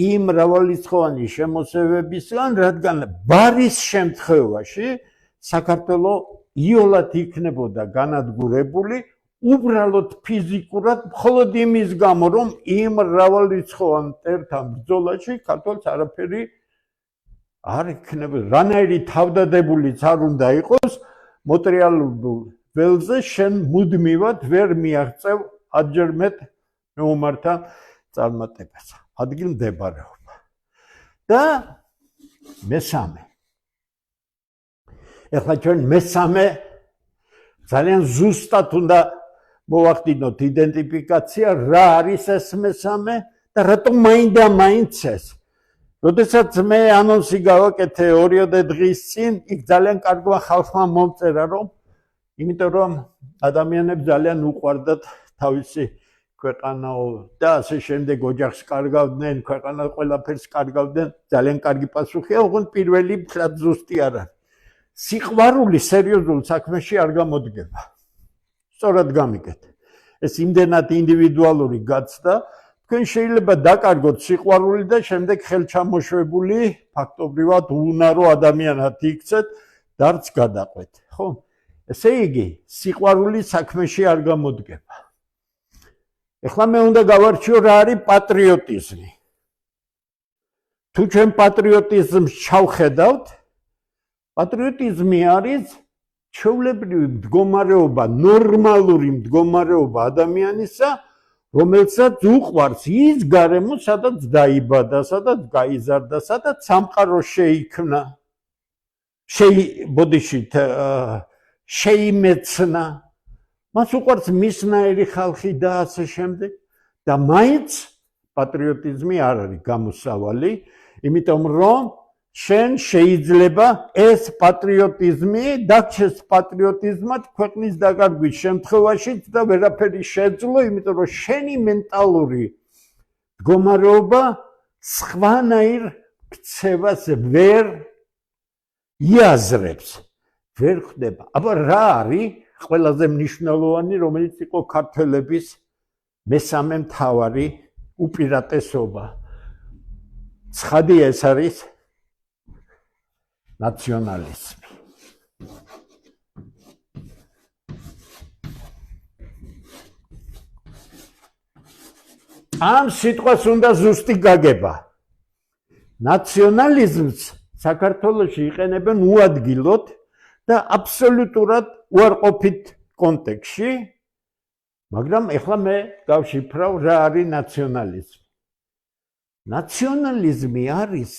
იმ მრავალრიცხოვანი შემოსევებისგან, რადგან ბარის შემთხვევაში საქართველო იოლად იქნებოდა განადგურებული უბრალოდ ფიზიკურად, მხოლოდ იმის გამო, რომ იმ მრავალრიცხოვან მტერთან ბრძოლაში ქართველს არაფერი არ იქნებოდა. რანაირი თავდადებულიც არ უნდა იყოს, მოტრიალურ ველზე შენ მუდმივად ვერ მიაღწევ ადჯერმეტ მეომართან წარმატებას. ადგილმდებარეობა. და მესამე. ეხლა ჩვენ მესამე ძალიან ზუსტად უნდა მოვახდინოთ იდენტიფიკაცია, რა არის ეს მესამე და რატომ მაინდა-მაინც ეს. როდესაც მე ანონსი გავაკეთე 2 დღის წინ, იქ ძალიან კარგმა ხალხმა მომწერა, რომ იმიტომ რომ ადამიანებს ძალიან უყვარდათ თავისი ქვეყანაო და ასე შემდეგ ოჯახს კარგავდნენ, ქვეყანა ყველაფერს კარგავდნენ, ძალიან კარგი პასუხია, ოღონდ პირველი მთლად ზუსტი არ არის. სიყვარული სერიოზულ საქმეში არ გამოდგება. სწორად გამიგეთ. ეს იმდენად ინდივიდუალური გაცდა, თქვენ შეიძლება დაკარგოთ სიყვარული და შემდეგ ხელჩამოშვებული, ფაქტობრივად უნარო ადამიანად იქცეთ, დარც გადაყვეთ, ხო? ესე იგი, სიყვარული საქმეში არ გამოდგება. ეხლა მე უნდა გავარჩიო რა არის პატრიოტიზმი. თუ ჩვენ პატრიოტიზმს ჩავხედავთ, პატრიოტიზმი არის ჩვეულებრივი მდგომარეობა, ნორმალური მდგომარეობა ადამიანისა, რომელსაც უყვარს ის გარემო, სადაც დაიბადა, სადაც გაიზარდა, სადაც სამყარო შეიქმნა, შეიმეცნა, მას უყვარს მისნაირი ხალხი და ასე შემდეგ და მაინც პატრიოტიზმი არ არის გამოსავალი, იმიტომ რომ შენ შეიძლება ეს პატრიოტიზმი დარჩეს პატრიოტიზმად ქვეყნის დაკარგვის შემთხვევაშიც და ვერაფერი შეძლო, იმიტომ რომ შენი მენტალური მდგომარეობა სხვანაირ ქცევას ვერ იაზრებს, ვერ ხდება. აბა რა არის ყველაზე მნიშვნელოვანი, რომელიც იყო ქართველების მესამე მთავარი უპირატესობა? ცხადია, ეს არის ნაციონალიზმი. ამ სიტყვას უნდა ზუსტი გაგება. ნაციონალიზმს საქართველოში იყენებენ უადგილოდ და აბსოლუტურად უარყოფით კონტექსტში, მაგრამ ეხლა მე გავშიფრავ რა არის ნაციონალიზმი. ნაციონალიზმი არის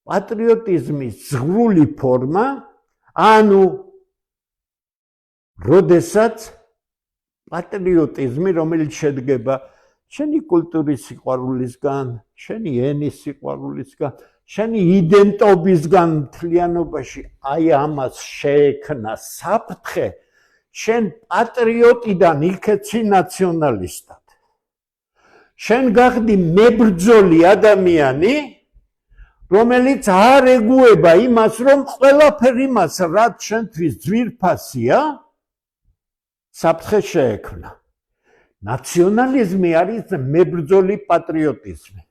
პატრიოტიზმის ზღვრული ფორმა, ანუ როდესაც პატრიოტიზმი, რომელიც შედგება შენი კულტურის სიყვარულისგან, შენი ენის სიყვარულისგან, შენი იდენტობისგან მთლიანობაში აი ამას შეექმნა საფრთხე, შენ პატრიოტიდან იქეცი ნაციონალისტად. შენ გახდი მებრძოლი ადამიანი, რომელიც არ ეგუება იმას, რომ ყველაფერი მას, რაც შენთვის ძვირფასია, საფრთხე შეექმნა. ნაციონალიზმი არის მებრძოლი პატრიოტიზმი.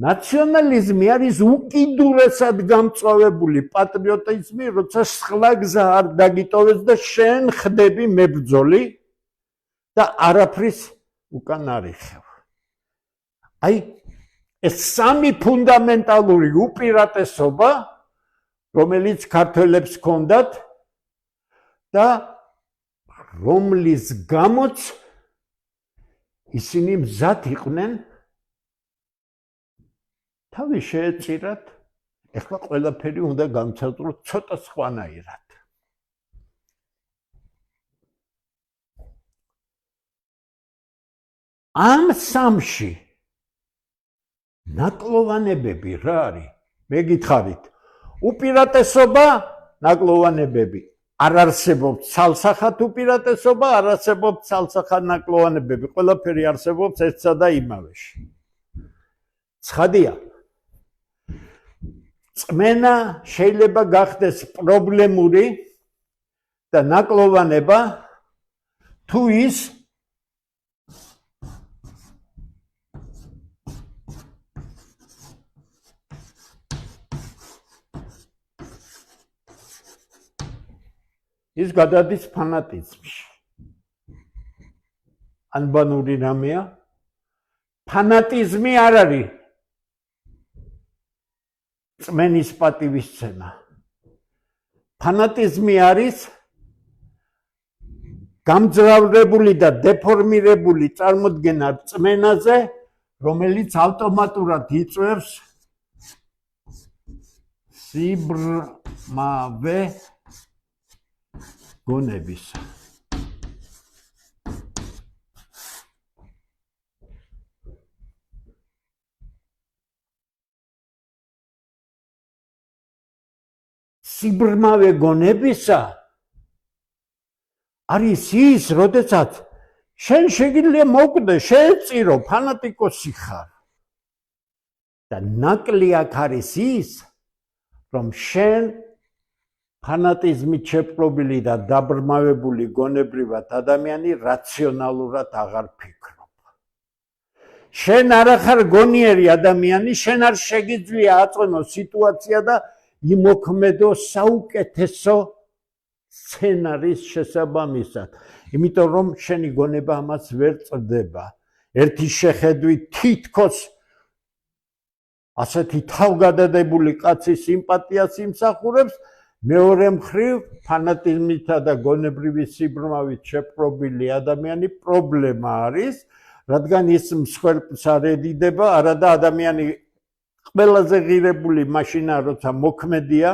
ნაციონალიზმი არის უკიდურესად გამწვავებული პატრიოტიზმი, როცა სხვა გზა არ დაგიტოვეს და შენ ხდები მებრძოლი და არაფრის უკან არ იხევ. აი ეს სამი ფუნდამენტალური უპირატესობა, რომელიც ქართველებს ჰქონდათ და რომლის გამოც ისინი მზად იყვნენ თავი შეეწირათ, ეხლა ყველაფერი უნდა გამცადროთ ცოტა სხვანაირად. ამ სამში ნაკლოვანებები რა არის? მე გითხარით, უპირატესობა, ნაკლოვანებები. არ არსებობს ცალსახად უპირატესობა, არ არსებობს ცალსახად ნაკლოვანებები. ყველაფერი არსებობს ერთსა და იმავეში. ცხადია. წმენა შეიძლება გახდეს პრობლემური და ნაკლოვანება თუ ის გადადის ფანატიზმში. ანბანური რამეა. ფანატიზმი არ არის წმენის პატივისცემა. ფანატიზმი არის გამძრავებული და დეფორმირებული წარმოდგენა წმენაზე, რომელიც ავტომატურად იწვევს სიბრმავე გონებისა. სიბრმავე გონებისა არის ის, როდესაც შენ შეგიძლია მოკვდე, შეეწირო, ფანატიკოსი ხარ. და ნაკლი აქ არის ის, რომ შენ ფანატიზმით შეპყრობილი და დაბრმავებული გონებრივად ადამიანი რაციონალურად აღარ ფიქრობ. შენ არ ხარ გონიერი ადამიანი, შენ არ შეგიძლია აწვენო სიტუაცია და იმოქმედო საუკეთესო სცენარის შესაბამისად. იმიტომ რომ შენი გონება ამას ვერ წდება. ერთი შეხედვით თითქოს ასეთი თავგადადებული კაცის სიმპათიას იმსახურებს, მეორე მხრივ ფანატიზმითა და გონებრივი სიბრმავით შეპყრობილი ადამიანი პრობლემა არის, რადგან ის მსხვერპლს არ ედიდება, არადა ადამიანი ყველაზე ღირებული მაშინა, როცა მოქმედია,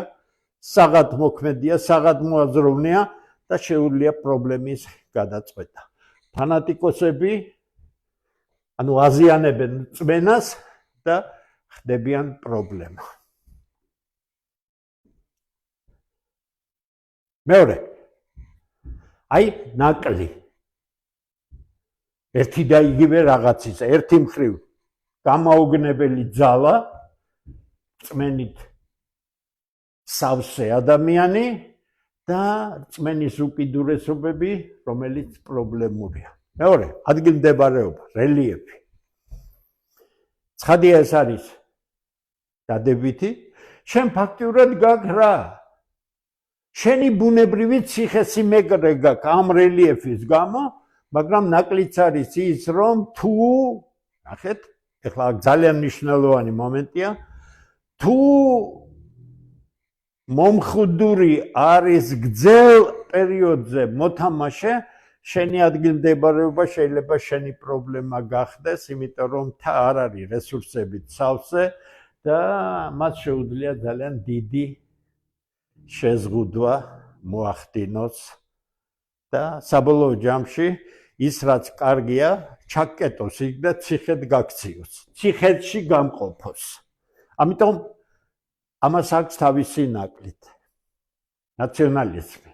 საღად მოაზროვნეა და შეუძლია პრობლემის გადაწყვეტა. ფანატიკოსები აზიანებენ წმენას და ხდებიან პრობლემა. მეორე, ნაკლი. ერთი და იგივე რაღაცის, ერთი მხრივ გამაოგნებელი ძალა, წმენით სავსე ადამიანი და წმენის უკიდურესობები, რომელიც პრობლემურია. მეორე, ადგილმდებარეობა, რელიეფი. ცხადია ეს არის დადებითი, შენ ფაქტიურად გაქვს რა? შენი ბუნებრივი ციხესიმეგრე გაქვს ამ რელიეფის გამო, მაგრამ ნაკლიც არის ის, რომ თუ, ნახეთ, ეხლა ძალიან მნიშვნელოვანი მომენტია, თუ მომხდური არის გრძელ პერიოდზე მოთამაშე, შენი ადგილმდებარეობა შეიძლება შენი პრობლემა გახდეს, იმიტომ რომ თა არ არის რესურსებით სავსე და მას შეუძლია ძალიან დიდი შეზღუდვა მოახდინოს და საბოლოო ჯამში ის რაც კარგია, ჩაკეტოს იქ და ციხედ გაქციოს, ციხეთში გამყოფოს. ამიტომ ამას აქვს თავისი ნაკლით. ნაციონალიზმი.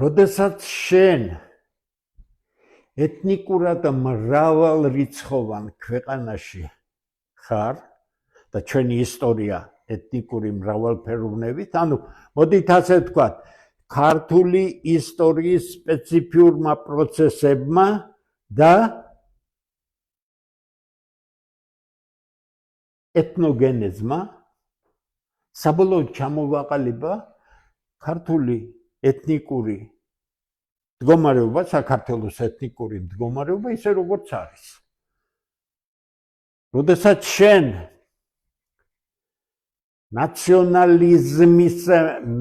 როდესაც შენ ეთნიკურად მრავალრიცხოვან ქვეყანაში ხარ და ჩვენი ისტორია ეთნიკური მრავალფეროვნებით, ანუ მოდით ასე ვთქვათ, ქართული ისტორიის სპეციფიურმა პროცესებმა და ეთნოგენეზმა საბოლოოდ ჩამოვაყალიბა ქართული ეთნიკური მდგომარეობა, საქართველოს ეთნიკური მდგომარეობა ისე როგორც არის. როდესაც შენ ნაციონალიზმის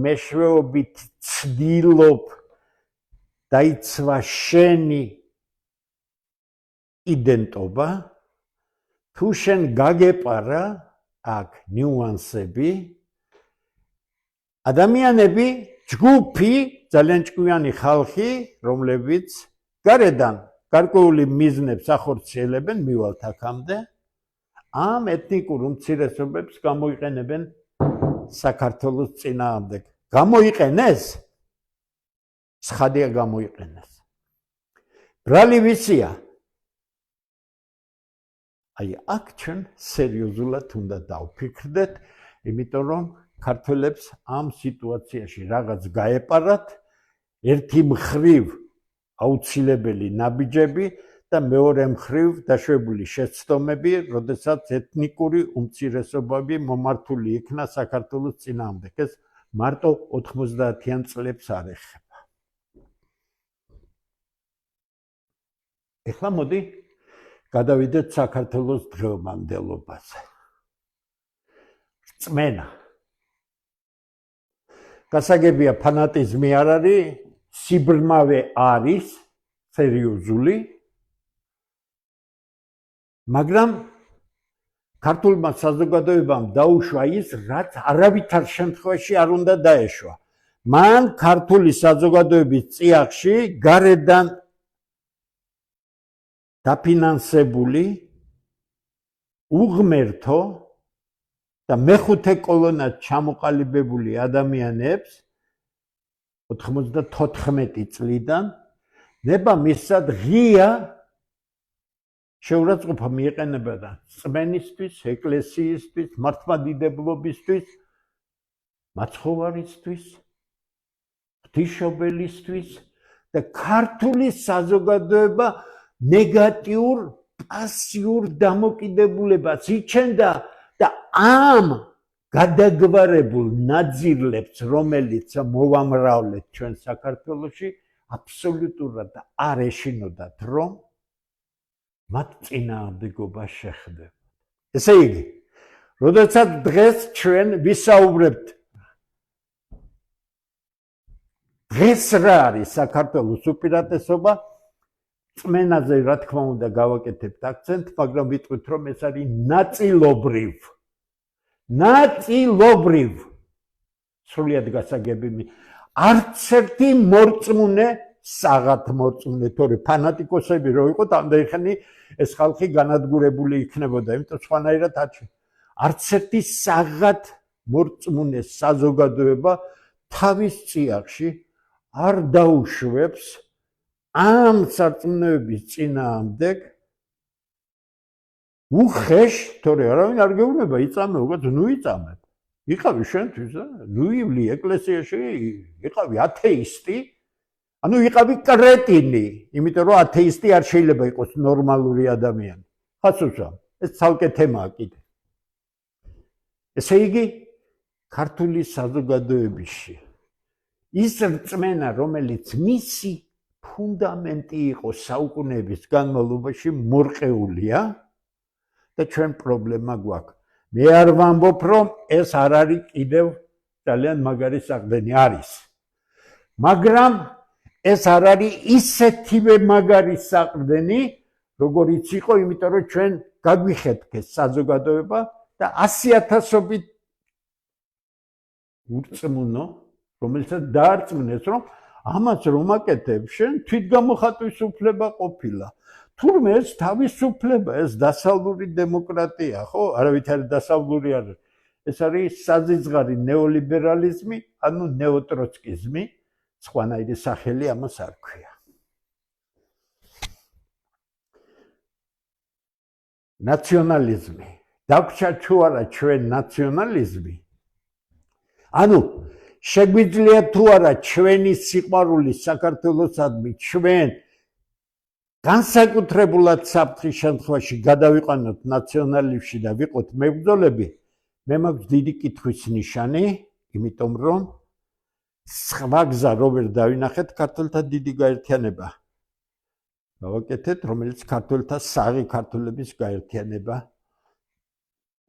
მეშვეობით ცდილობ დაიცვა შენი იდენტობა, თუ შენ გაგეპარა აქ ნიუანსები, ადამიანები, ჯგუფი, ძალიან ჭკვიანი ხალხი, რომლებიც გარედან გარკვეული მიზნებს ახორციელებენ, მივალთ აქამდე, ამ ეთნიკურ უმცირესობებს გამოიყენებენ საქართველოს წინააღმდეგ. გამოიყენეს? ცხადია გამოიყენეს. ბრალი ვისია? აქ ჩვენ სერიოზულად უნდა დავფიქრდეთ, იმიტომ რომ ქართველებს ამ სიტუაციაში რაღაც გაეპარათ, ერთი მხრივ აუცილებელი ნაბიჯები და მეორე მხრივ დაშვებული შეცდომები, როდესაც ეთნიკური უმცირესობები მომართული იქნა საქართველოს წინააღმდეგ. ეს მარტო 90-იან წლებს არ ეხება. ეხლა მოდი გადავიდეთ საქართველოს დღევანდელობაზე. რწმენა. გასაგებია ფანატიზმი არ არის, სიბრმავე არის, სერიოზული, მაგრამ ქართულმა საზოგადოებამ დაუშვა ის, რაც არავითარ შემთხვევაში არ უნდა დაეშვა. მან ქართული საზოგადოების წიაღში გარედან დაფინანსებული უღმერთო და მეხუთე კოლონად ჩამოყალიბებული ადამიანებს 94 წლიდან ნება მისცა ღია შეურაცხყოფა მიეყენებოდა წმენისთვის, ეკლესიისთვის, მართლმადიდებლობისთვის, მაცხოვარისთვის, ღვთისმშობელისთვის და ქართული საზოგადოება ნეგატიურ პასიურ დამოკიდებულებას იჩენდა და ამ გადაგვარებულ ნაძილებს, რომელიც მოვამრავლეთ ჩვენ საქართველოში, აბსოლუტურად არ ეშინოდათ, რომ მათ წინააღმდეგობა შეხდება. ესე იგი, როდესაც დღეს ჩვენ ვისაუბრებთ დღეს რა არის საქართველოს უპირატესობა, წმენაზე რა თქმა უნდა გავაკეთებთ აქცენტ, მაგრამ ვიტყვით რომ ეს არის ნაწილობრივ სრულიად გასაგები არც ერთი მორწმუნე საღათ მორწმუნე თორე ფანატიკოსები რო იყოთ ამდენი ეს ხალხი განადგურებული იქნებოდა, იმიტომ სხვანაირად არც ერთი საღათ მორწმუნე საზოგადოება თავის წიაღში არ დაუშვებს ამ სარწმუნოების წინააღმდეგ უხეშ, თორე არავინ არ გეუბნება იწამე, უკეთ ნუ იწამებ. იყავი შენთვის, ნუ ივლი ეკლესიაში, იყავი ათეისტი, ანუ იყავი კრეტინი, იმიტომ რომ ათეისტი არ შეიძლება იყოს ნორმალური ადამიანი. ხასუსა, ეს ცალკე თემაა კიდე. ესე იგი, ქართული საზოგადოებაში ის რწმენა, რომელიც მისი ფუნდამენტი იყო საუკუნეების განმავლობაში მორყეულია და ჩვენ პრობლემა გვაქვს. მე არ ვამბობ, რომ ეს არ არის კიდევ ძალიან მაგარი საყრდენი არის. მაგრამ ეს არ არის ისეთივე მაგარი საყრდენი, როგორიც იყო, იმიტომ რომ ჩვენ გაგვიხეთქეს საზოგადოება და 100,000-ობით ურწმუნო, რომელსაც დაარწმუნეს, რომ ამას რომ აკეთებ, შენ თვითგამოხატვის უფლება ყოფილა. თურმე ეს თავისუფლება, ეს დასავლური დემოკრატია, ხო? არავითარი დასავლური არ არის. ეს არის საზიძღარი ნეოლიბერალიზმი, ანუ ნეოტროცკიზმი, სხვანაირი სახელი ამას არ ქვია. ნაციონალიზმი. დაგვრჩა თუ არა ჩვენ ნაციონალიზმი? ანუ შეგვიძლია თუ არა ჩვენი სიყვარული საქართველოსადმი ჩვენ განსაკუთრებულად საფრთხის შემთხვევაში გადავიყვანოთ ნაციონალიზმში და ვიყოთ მებრძოლები, მე მაქვს დიდი კითხვის ნიშანი, იმიტომ რომ სხვა გზა რო ვერ დავინახეთ ქართველთა დიდი გაერთიანება. გავაკეთეთ, რომელიც ქართველთა საღი ქართველების გაერთიანება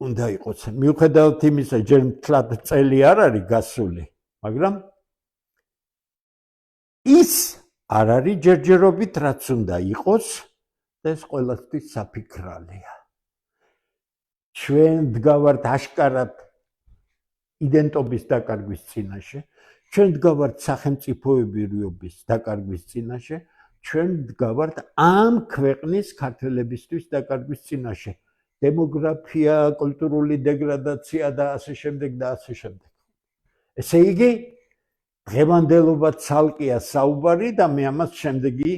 უნდა იყოს. მიუხედავად იმისა, ჯერ მთლად წელი არ არის გასული, მაგრამ ის არ არის ჯერჯერობით რაც უნდა იყოს და ეს ყველასთვის საფიქრალია. ჩვენ დგავართ აშკარად იდენტობის დაკარგვის წინაშე, ჩვენ დგავართ სახელმწიფოებრივობის დაკარგვის წინაშე, ჩვენ დგავართ ამ ქვეყნის ქართველებისთვის დაკარგვის წინაშე. დემოგრაფია, კულტურული დეგრადაცია და ასე შემდეგ და ასე შემდეგ. ესე იგი, დღევანდელობა ცალკეა საუბარი და მე ამას შემდეგი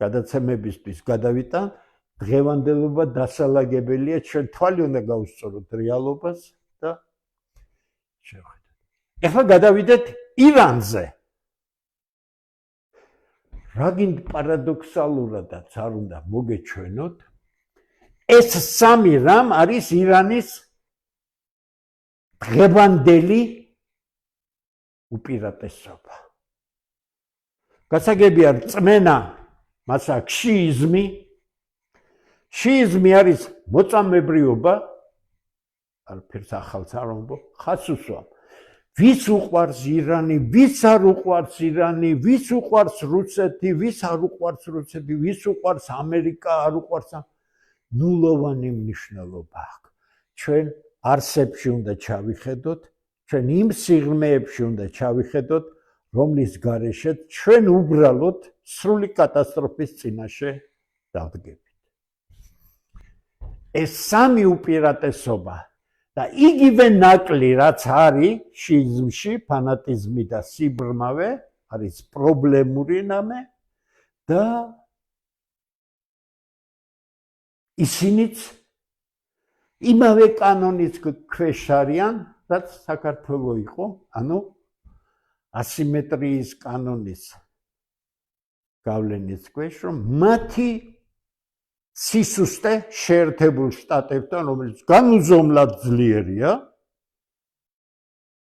გადაცემებისთვის გადავიტან. დღევანდელობა დასალაგებელია, ჩვენ თვალი უნდა გავუსწოროთ რეალობას და შევხედოთ. ეხლა გადავიდეთ ირანზე. რა გინდ პარადოქსალურადაც არ უნდა მოგეჩვენოთ, ეს სამი რამ არის ირანის დღევანდელი უპირატესობა. გასაგებია რწმენა, მას აქვს შიიზმი. შიიზმი არის მოწამებრიობა, არაფერს ახალს არ ვამბობ, ხასუსვა. ვის უყვარს ირანი, ვის არ უყვარს ირანი, ვის უყვარს რუსეთი, ვის არ უყვარს რუსეთი, ვის უყვარს ამერიკა, არ უყვარს ნულოვანი მნიშვნელობა აქვს. ჩვენ არსებში უნდა ჩავიხედოთ, ჩვენ იმ სიღრმეებში უნდა ჩავიხედოთ, რომლის გარეშეც ჩვენ უბრალოდ სრული კატასტროფის წინაშე დავდგებით. ეს სამი უპირატესობა და იგივე ნაკლი რაც არის შიიზმში ფანატიზმი და სიბრმავე არის პრობლემური ნამე და ისინიც იმავე კანონის ქვეშ არიან რაც საქართველო იყო ანუ ასიმეტრიის კანონის გავლენის ქვეშ რომ მათი სისუსტე შეერთებულ შტატებთან რომელიც განუზომლად ძლიერია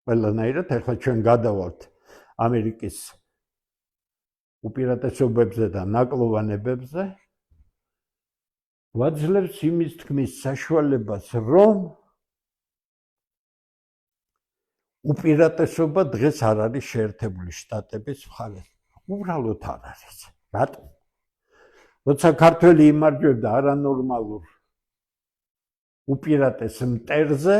ყველანაირად ახლა ჩვენ გადავალთ ამერიკის უპირატესობებზე და ნაკლოვანებებზე ვაძლევს იმის თქმის საშუალებას რომ უპირატესობა დღეს არ არის შეერთებული შტატების მხარე უბრალოდ არ არის რატომ როცა ქართველი იმარჯვებდა არანორმალურ უპირატეს მტერზე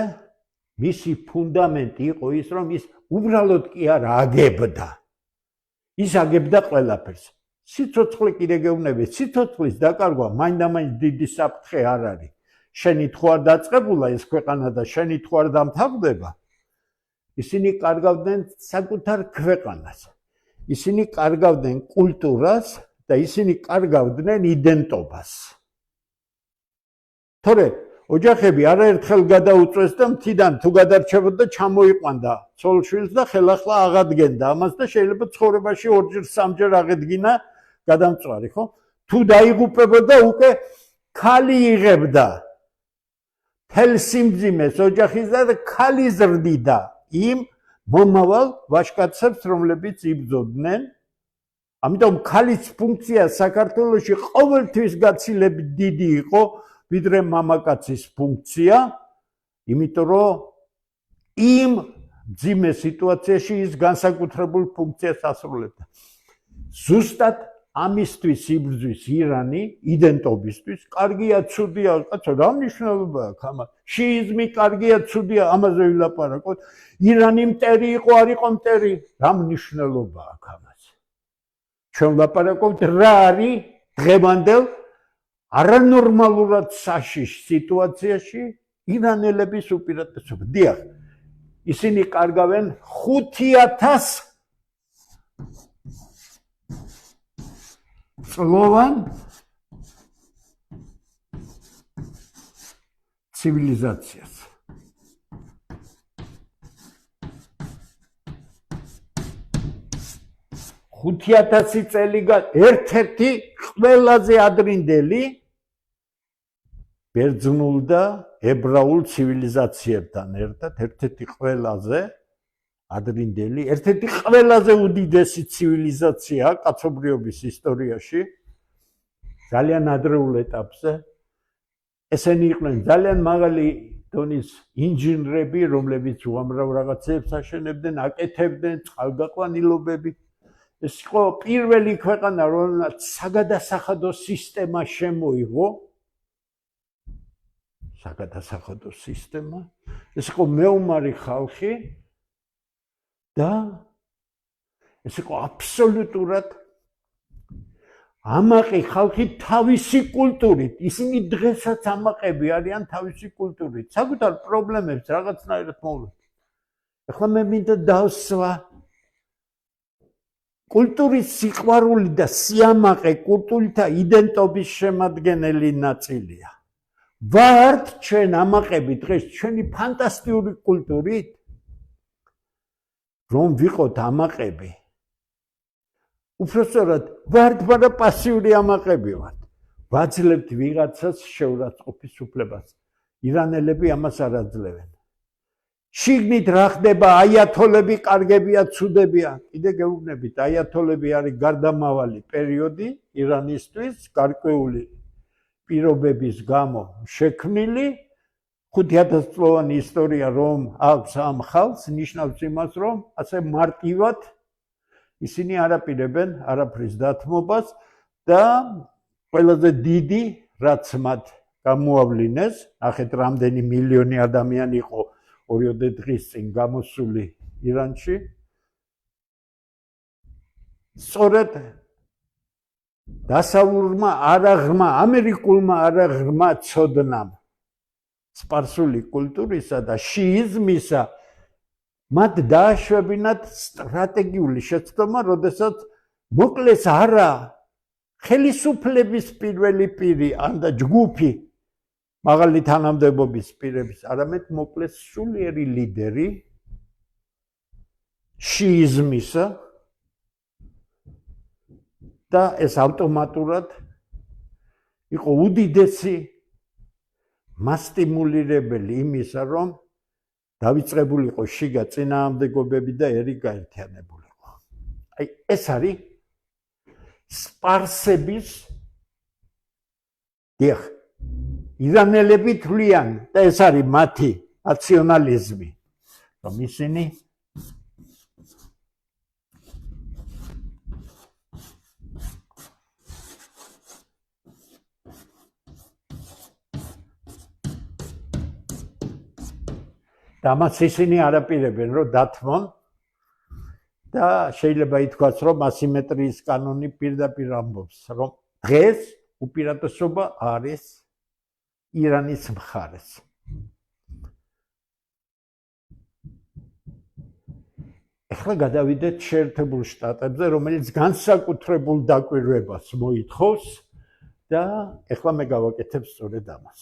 მისი ფუნდამენტი იყო ის რომ ის უბრალოდ კი არ აგებდა ის აგებდა ყველაფერს სიცოცხლე კიდე გეუბნები სიცოცხლის დაკარგვა მაინდამაინც დიდი საფრთხე არ არის შენი თუ არ დაწყებულა ეს ქვეყანა და შენი თუ არ დამთავრდება ისინი კარგავდნენ საკუთარ ქვეყანას ისინი კარგავდნენ კულტურას და ისინი კარგავდნენ იდენტობას თორე ოჯახები არაერთხელ გადაუწვეს და მთიდან თუ გადარჩებოდა ჩამოიყვანდა ცოლშვილს და ხელახლა აღადგენდა ამას და შეიძლება ცხოვრებაში ორჯერ სამჯერ აღედგინა გადამწვარი ხო თუ დაიღუპებოდა უკვე ქალი იღებდა თელ სიმძიმეს ოჯახის და ქალი ზრდიდა იმ მომავალ ვაჟკაცებს რომლებიც იბრძოდნენ ამიტომ ქალის ფუნქცია საქართველოში ყოველთვის გაცილებით დიდი იყო ვიდრე მამაკაცის ფუნქცია იმიტომ რომ იმ ძიმე სიტუაციაში ის განსაკუთრებულ ფუნქციას ასრულებდა ზუსტად ამისთვის იბრძვის ირანი იდენტობისთვის კარგია ცუდია კაცო რა მნიშვნელობა აქვს ამას შიიზმი კარგია ცუდია ამაზე ვილაპარაკოთ ირანი მტერი იყო არ იყო მტერი რა მნიშვნელობა აქვს ამას ჩვენ ვლაპარაკობთ რა არის დღევანდელ არანორმალურად საშიშ სიტუაციაში ირანელების უპირატესობა დიახ ისინი კარგავენ 5000 წლოვან ცივილიზაციას ხუთი წელი ერთ-ერთი ყველაზე ადრინდელი ბერძნულ და ებრაულ ცივილიზაციებთან ერთად ერთ-ერთი ყველაზე ადრინდელი ერთ-ერთი ყველაზე უდიდესი ცივილიზაცია კაცობრიობის ისტორიაში ძალიან ადრეულ ეტაპზე ესენი იყვნენ ძალიან მაღალი დონის ინჟინრები რომლებიც უამრავ რაღაცებს აშენებდნენ აკეთებდნენ წყალგაყვანილობები ეს იყო პირველი ქვეყანა რომელსაც საგადასახადო სისტემა შემოიღო საგადასახადო სისტემა ეს იყო მეომარი ხალხი და ეს იყო აბსოლუტურად ამაყი ხალხი თავისი კულტურით ისინი დღესაც ამაყები არიან თავისი კულტურით საკუთარ პრობლემებს რაღაცნაირად მოვლენ ახლა მე მინდა დავსვა კულტურის სიყვარული და სიამაყე კულტურითა იდენტობის შემადგენელი ნაწილია ვართ ჩვენ ამაყები დღეს ჩვენი ფანტასტიკური კულტურით რომ ვიყოთ ამაყები უბრალოდ ვართ მაგრამ პასიური ამაყები ვართ ვაძლევთ ვიღაცას შეურაცხყოფის უფლებას ირანელები ამას არ აძლევენ შიგნით რა ხდება აიათოლები კარგებია ცუდებია კიდე გეუბნებით აიათოლები არის გარდამავალი პერიოდი ირანისთვის გარკვეული პირობების გამო შექმნილი 5000 წლოვანი ისტორია რომ აქვს ამ ხალხს ნიშნავს იმას რომ ასე მარტივად ისინი არ აპირებენ არაფრის დათმობას და ყველაზე დიდი რაც მათ გამოავლინეს ნახეთ რამდენი მილიონი ადამიანი იყო 2 დღის წინ გამოსული ირანში სწორედ დასავლურმა არაღრმა ამერიკულმა არაღრმა ცოდნამ სპარსული კულტურისა და შიიზმისა მათ დააშვებინათ სტრატეგიული შეცდომა, როდესაც მოკლეს არა ხელისუფლების პირველი პირი ან და ჯგუფი მაღალი თანამდებობის პირების, არამედ მოკლეს სულიერი ლიდერი შიიზმისა და ეს ავტომატურად იყო უდიდესი მასტიმულირებელი იმისა, რომ დავიწყებულიყო შიგა წინააღმდეგობები და ერი გაერთიანებულიყო. აი ეს არის სპარსების ირანელები თვლიან და ეს არის მათი ნაციონალიზმი, რომ ისინი და მას ისინი არაპირებენ, რომ დათმონ და შეიძლება ითქვას, რომ ასიმეტრიის კანონი პირდაპირ ამბობს, რომ დღეს უპირატესობა არის ირანის მხარეს. ახლა გადავიდეთ შეერთებულ შტატებზე, რომელიც განსაკუთრებულ დაკვირვებას მოითხოვს და ახლა მე გავაკეთებ სწორედ ამას.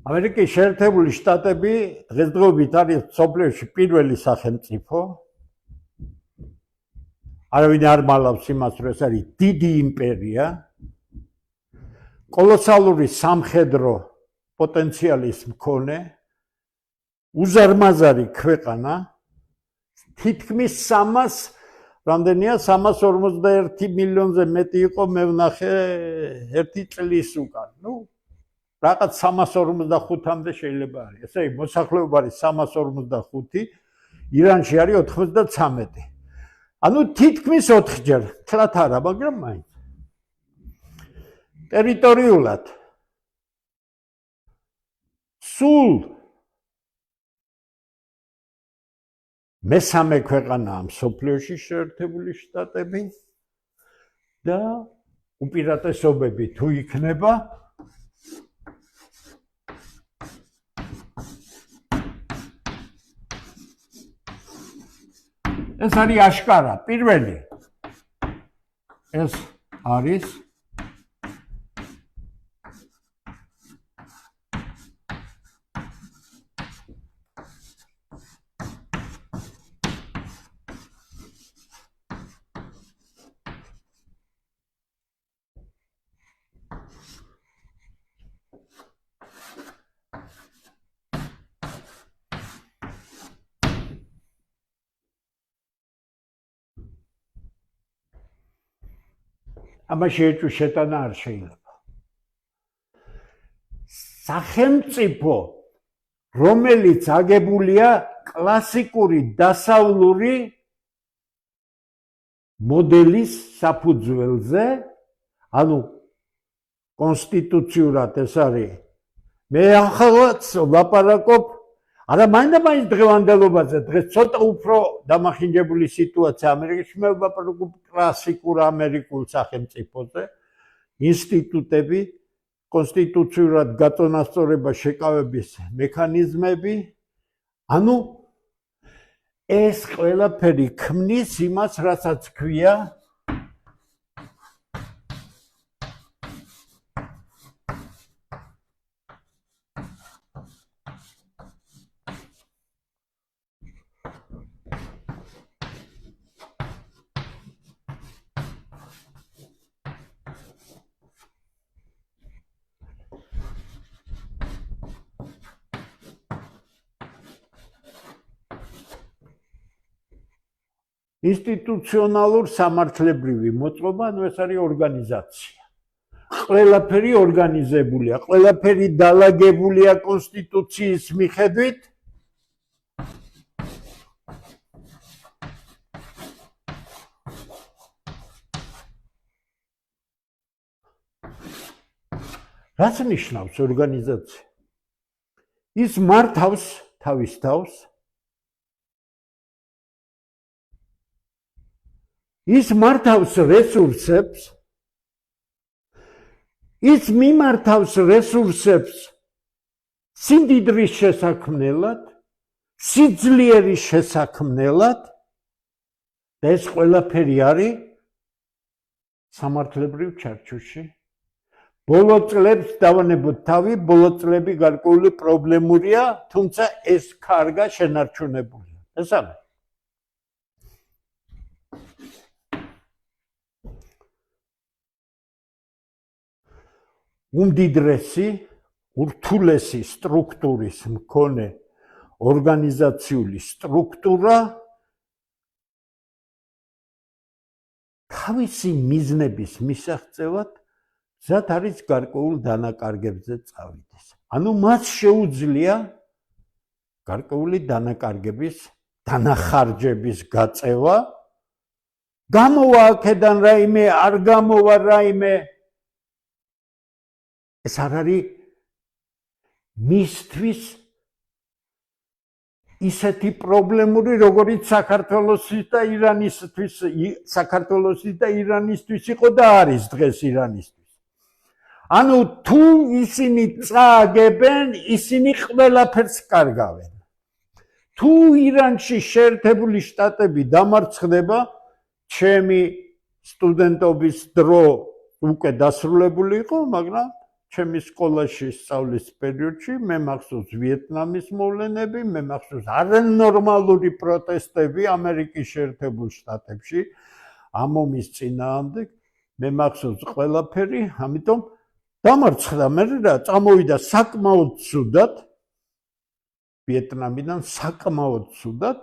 ამერიკის შეერთებული შტატები დღესდღეობით არის მსოფლიოში პირველი სახელმწიფო. არავინ არ მალავს იმას, რომ ეს არის დიდი იმპერია, კოლოსალური სამხედრო პოტენციალის მქონე, უზარმაზარი ქვეყანა, თითქმის 300 რამდენია 351 მილიონზე მეტი იყო მე ვნახე ერთი წლის უკან. რაღაც 345-მდე შეიძლება არის. ესე იგი, მოსახლეობა არის 345, ირანში არის 93. ანუ თითქმის 4-ჯერ, თლათ არა, მაგრამ მაინც. ტერიტორიულად სულ მესამე ქვეყანაა მსოფლიოში შეერთებული შტატები და უპირატესობები თუ იქნება ეს არის აშკარა, პირველი. ეს არის ამაში ეჭვი შეტანა არ შეიძლება. სახელმწიფო, რომელიც აგებულია კლასიკური დასავლური მოდელის საფუძველზე, ანუ კონსტიტუციურად ეს არის. მე ახალაც ვაპარაკობ არა მაინდა-მაინც დღევანდელობაზე, დღეს ცოტა უფრო დამახინჯებული სიტუაცია ამერიკაში, მე ვაპარაკობ კლასიკურ ამერიკულ სახელმწიფოზე, ინსტიტუტები, კონსტიტუციურად გაწონასწორება შეკავების მექანიზმები, ანუ ეს ყველაფერი ქმნის იმას, რასაც ქვია ინსტიტუციონალურ სამართლებრივი მოწყობა, ანუ ეს არის ორგანიზაცია. ყველაფერი ორგანიზებულია, ყველაფერი დალაგებულია კონსტიტუციის მიხედვით. რაც ნიშნავს ორგანიზაცია? ის მართავს თავის თავს, ის მართავს რესურსებს, ის მიმართავს რესურსებს სიმდიდრის შესაქმნელად, სიძლიერის შესაქმნელად და ეს ყველაფერი არის სამართლებრივ ჩარჩოში. ბოლო წლებს დავანებოთ თავი, ბოლო წლები გარკვეული პრობლემურია, თუმცა ეს კარგა შენარჩუნებულია. ესაა. უმდიდრესი, ურთულესი სტრუქტურის მქონე ორგანიზაციული სტრუქტურა თავისი მიზნების მისაღწევად ზად არის გარკვეულ დანაკარგებზე წავიდეს. ანუ მას შეუძლია გარკვეული დანაკარგების, დანახარჯების გაწევა, გამოვა აქედან რაიმე, არ გამოვა რაიმე. ეს არ არის მისთვის ისეთი პრობლემური, როგორიც საქართველოსთვის და ირანისთვის, საქართველოსთვის და ირანისთვის იყო და არის დღეს ირანისთვის. ანუ თუ ისინი წააგებენ, ისინი ყველაფერს კარგავენ. თუ ირანში შეერთებული შტატები დამარცხდება, ჩემი სტუდენტობის დრო უკვე დასრულებული იყო, მაგრამ ჩემი სკოლაში სწავლის პერიოდში მე მახსოვს ვიეტნამის მოვლენები, მე მახსოვს არანორმალური პროტესტები ამერიკის შეერთებულ შტატებში ამ ომის წინააღმდეგ, მე მახსოვს ყველაფერი, ამიტომ დამარცხდა მე რა წამოვიდა საკმაოდ ცუდად ვიეტნამიდან საკმაოდ ცუდად,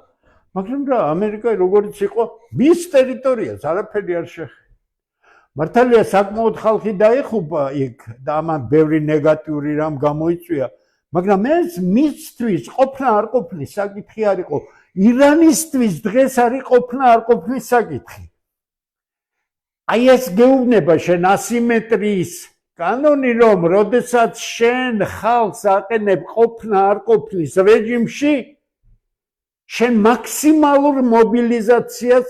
მაგრამ რა ამერიკა როგორიც იყო მის ტერიტორიას არაფერი არ შეეხება. მართალია საკმაოდ ხალხი დაეხუპა იქ და ამან ბევრი ნეგატიური რამ გამოიწვია, მაგრამ ეს მისთვის ყოფნა არ ყოფნის საკითხი არ იყო. ირანისთვის დღეს არის ყოფნა არ ყოფნის საკითხი. აი ეს გეუბნება შენ ასიმეტრიის კანონი, რომ როდესაც შენ ხალხს აყენებ ყოფნა არ ყოფნის რეჟიმში, შენ მაქსიმალურ მობილიზაციას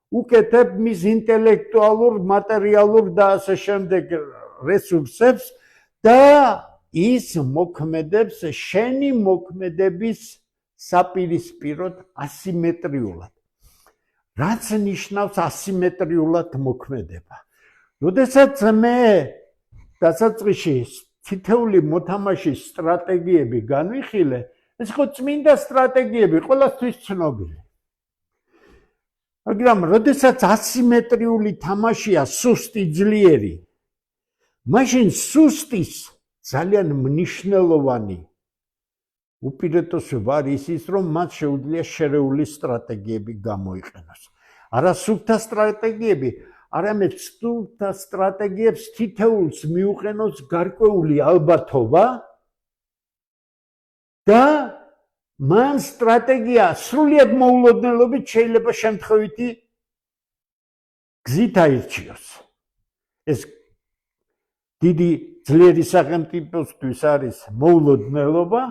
უკეთებ მის ინტელექტუალურ, მატერიალურ და ასე შემდეგ რესურსებს და ის მოქმედებს შენი მოქმედების საპირისპიროდ ასიმეტრიულად. რაც ნიშნავს ასიმეტრიულად მოქმედება? როდესაც მე დასაწყისში თითეული მოთამაშის სტრატეგიები განვიხილე, ეს ხო წმინდა სტრატეგიები, ყველასთვის ცნობილი. მაგრამ როდესაც ასიმეტრიული თამაშია სუსტი ძლიერი, მაშინ სუსტის ძალიან მნიშვნელოვანი უპირატესობა არის ის, რომ მას შეუძლია შერეული სტრატეგიები გამოიყენოს. არა სუფთა სტრატეგიები, არამედ სუფთა სტრატეგიებს თითეულს მიუყენოს გარკვეული ალბათობა და მან სტრატეგია სრულიად მოულოდნელობით შეიძლება შემთხვევითი გზით აირჩიოს. ეს დიდი ძლიერი სახელმწიფოსთვის არის მოულოდნელობა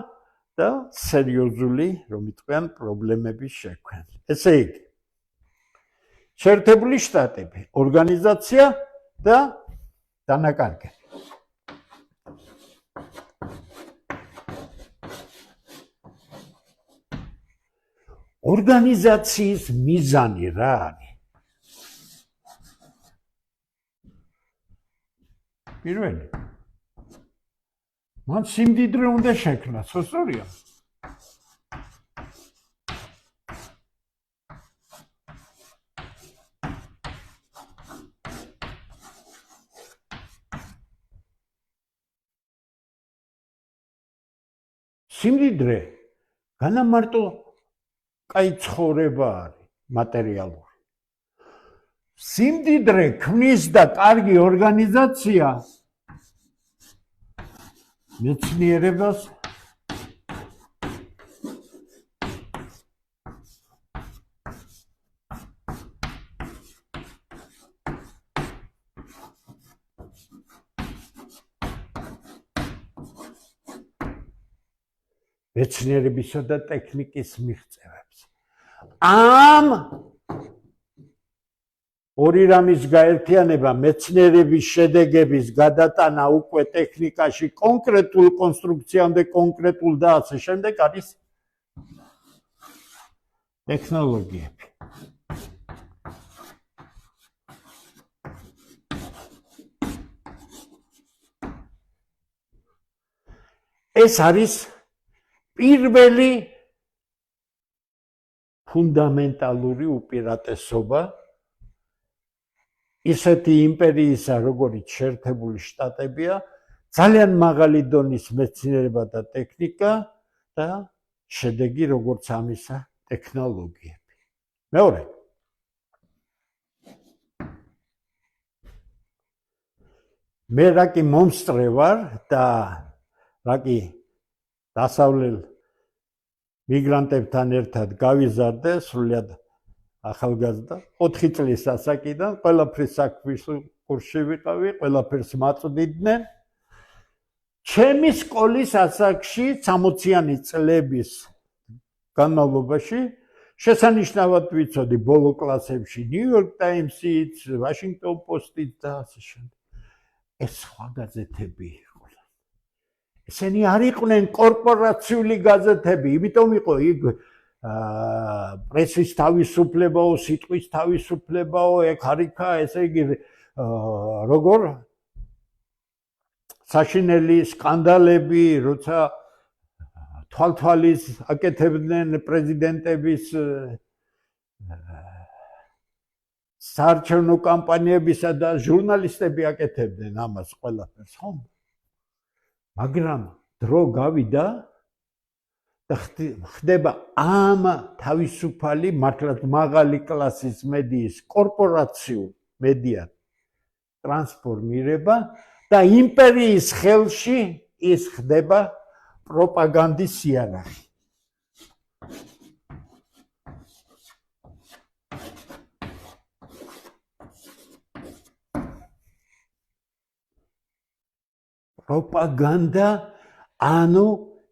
და სერიოზული, რომ იტყვიან, პრობლემების შექმნა. ესე იგი, შეერთებული შტატები, ორგანიზაცია და დანაკარგები. ორგანიზაციის მიზანი რა არის? პირველი, მან სიმდიდრე უნდა შექმნას, სწორია? სიმდიდრე განამარტო კაი ცხოვრება არის, მატერიალური. სიმდიდრე ქმნის და კარგი ორგანიზაცია მეცნიერებას მეცნიერებისა და ტექნიკის მიღწევებს. ამ ორი რამის გაერთიანება მეცნიერების შედეგების გადატანა უკვე ტექნიკაში კონკრეტულ კონსტრუქციამდე კონკრეტულ და ასე შემდეგ არის ტექნოლოგიები. ეს არის პირველი ფუნდამენტალური უპირატესობა ისეთი იმპერიისა, როგორც შეერთებული შტატებია, ძალიან მაღალი დონის მეცნიერება და ტექნიკა და შედეგი როგორც ამისა ტექნოლოგიები. მეორე. მე რაკი მომსწრე ვარ და რაკი დასავლელ მიგრანტებთან ერთად გავიზარდე სრულიად ახალგაზრდა 4 წლის ასაკიდან ყველაფრის საქმის კურსში ვიყავი, ყველაფერს მაწვდიდნენ. ჩემი სკოლის ასაკში 60-იანი წლების განმავლობაში შესანიშნავად ვიცოდი ბოლო კლასებში New York Times-იც, Washington Post-იც და ასე შემდეგ. ეს სხვა გაზეთები იყო. ესენი არ იყვნენ კორპორაციული გაზეთები, იმიტომ იყო იქ პრესის თავისუფლებაო, სიტყვის თავისუფლებაო, ეგ არიქა, ესე იგი როგორ საშინელი სკანდალები, როცა თვალთვალის აკეთებდნენ პრეზიდენტების საარჩევნო კამპანიებისა და ჟურნალისტები აკეთებდნენ ამას ყველაფერს, ხო? მაგრამ დრო გავიდა და ხდება ამ თავისუფალი მართლაც მაღალი კლასის მედიის კორპორაციულ მედიად ტრანსფორმირება და იმპერიის ხელში ის ხდება პროპაგანდის სიარაღი. პროპაგანდა ანუ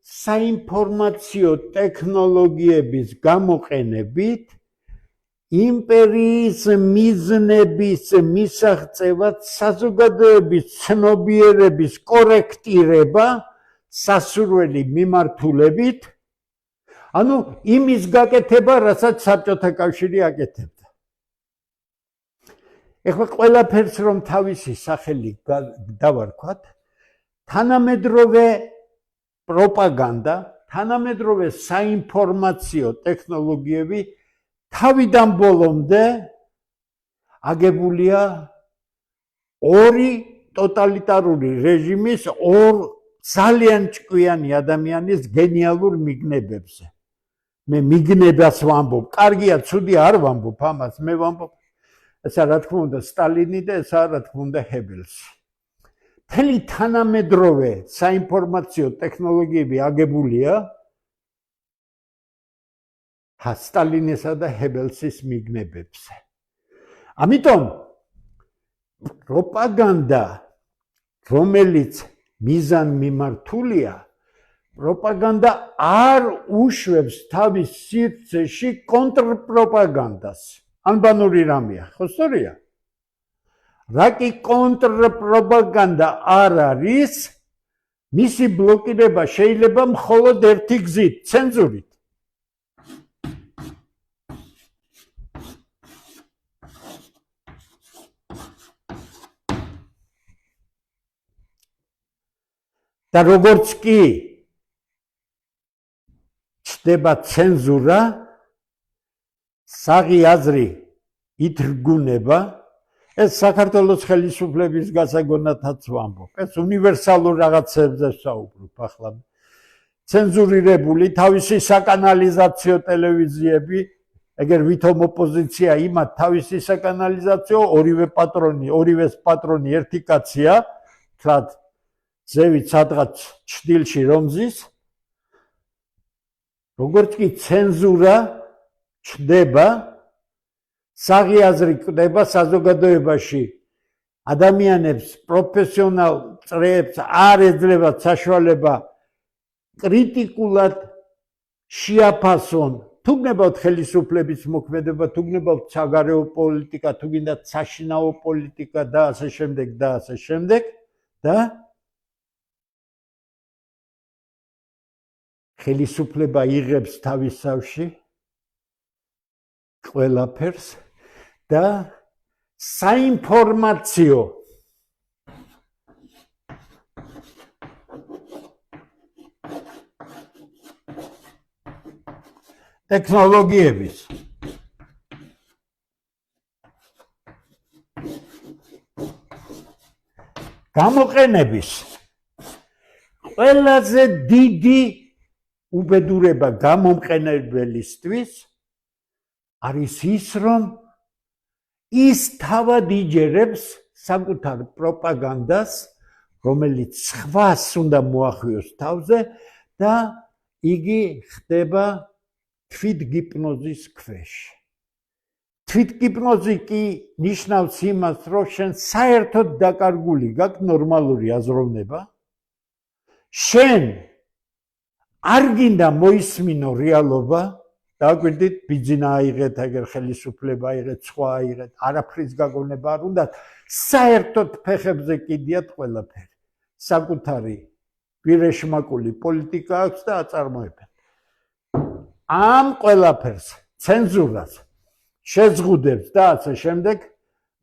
საინფორმაციო ტექნოლოგიების გამოყენებით იმპერიის მიზნების მისაღწევად საზოგადოების ცნობიერების კორექტირება სასურველი მიმართულებით, ანუ იმის გაკეთება, რასაც საბჭოთა კავშირი აკეთებდა. ეხლა ყველაფერს რომ თავისი სახელი დავარქვათ, თანამედროვე პროპაგანდა, თანამედროვე საინფორმაციო ტექნოლოგიები თავიდან ბოლომდე აგებულია ორი ტოტალიტარული რეჟიმის ორ ძალიან ჭკვიანი ადამიანის გენიალურ მიგნებებზე. მე მიგნებას ვამბობ, კარგია, ცუდია არ ვამბობ ამას, მე ვამბობ ესა რა თქმა უნდა სტალინი და ესა რა თქმა უნდა ჰებელსი. მთელი თანამედროვე საინფორმაციო ტექნოლოგიები აგებულია სტალინისა და ჰებელსის მიგნებებზე. ამიტომ პროპაგანდა, რომელიც მიზანმიმართულია, პროპაგანდა არ უშვებს თავის სივრცეში კონტრპროპაგანდას. ანბანური რამეა, ხო სწორია? რაკი კონტრპროპაგანდა არ არის, მისი ბლოკირება შეიძლება მხოლოდ ერთი გზით, ცენზურით. და როგორც კი ჩდება ცენზურა, საღი აზრი ითრგუნება, ეს საქართველოს ხელისუფლების გასაგონათაც ვამბობ. ეს უნივერსალურ რაღაცებზე ვსაუბრობ ახლა. ცენზურირებული თავისი საკანალიზაციო ტელევიზიები ეგერ ვითომ ოპოზიცია იმათ თავისი საკანალიზაციო, ორივეს პატრონი ერთი კაცია, თლად ზევით სადღაც ჩრდილში რომზის, როგორც კი ცენზურა ჩდება, საღიაზრი კვდება საზოგადოებაში, ადამიანებს, პროფესიონალ წრეებს არ ეძლებათ საშუალება კრიტიკულად შეაფასონ თუ გნებავთ ხელისუფლების მოქმედება, თუ გნებავთ საგარეო პოლიტიკა, თუ გინდათ საშინაო პოლიტიკა და ასე შემდეგ და ხელისუფლება იღებს თავის თავში ყველაფერს და საინფორმაციო ტექნოლოგიების გამოყენების ყველაზე დიდი უბედურება გამომყენებელისთვის არის ის, რომ ის თავად იჯერებს საკუთარ პროპაგანდას, რომელიც სხვას უნდა მოახვიოს თავზე და იგი ხდება თვითგიპნოზის ქვეშ. თვითგიპნოზი კი ნიშნავს იმას, რომ შენ საერთოდ დაკარგული გაქვს ნორმალური აზროვნება, შენ არ გინდა მოისმინო რეალობა, დაგვირდით, ბიძინა აიღეთ, აგერ ხელისუფლება აიღეთ, სხვა აიღეთ, არაფრის გაგონება არ უნდათ, საერთოდ ფეხებზე კიდიათ ყველაფერი. საკუთარი პირეშმაკული პოლიტიკა აქვს და აწარმოებენ. ამ ყველაფერს, ცენზურას, შეზღუდებს და ასე შემდეგ,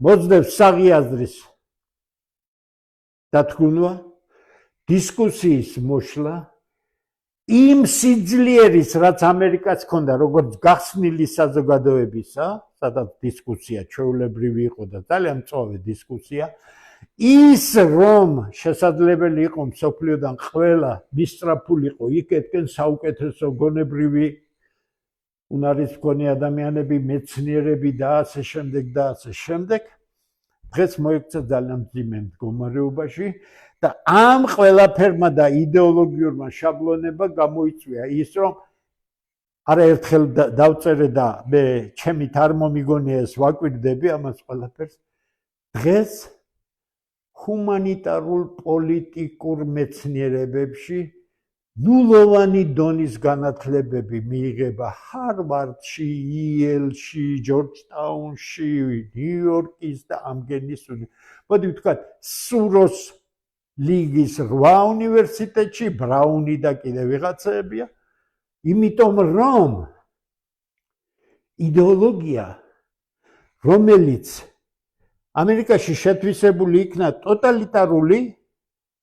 მოძდებს საღიაზრის დათქმვა, დისკუსიის მოშლა, იმ სიძლიერის, რაც ამერიკას ჰქონდა, როგორც გახსნილი საზოგადოებისა, სადაც დისკუსია ჩვეულებრივი იყო და ძალიან მწვავე დისკუსია, ის რომ შესაძლებელი იყო მსოფლიოდან ყველა მისწრაფულიყო იქეთკენ საუკეთესო გონებრივი უნარის მქონე ადამიანები, მეცნიერები და ასე შემდეგ, დღეს მოექცა ძალიან მძიმე მდგომარეობაში და ამ ყველაფერმა და იდეოლოგიურმა შაბლონებმა გამოიწვია ის, რომ არაერთხელ დავწერე და მე ჩემით არ მომიგონია ეს ვაკვირდები ამას ყველაფერს. დღეს ჰუმანიტარულ პოლიტიკურ მეცნიერებებში ნულოვანი დონის განათლებები მიიღება ჰარვარდში, იელში, ჯორჯტაუნში, ნიუ-იორკის და ამგენის მოდი ვთქვათ, სუროს ლიგის 8 უნივერსიტეტში, ბრაუნი და კიდე ვიღაცებია, იმიტომ რომ იდეოლოგია, რომელიც ამერიკაში შეთვისებული იქნა ტოტალიტარული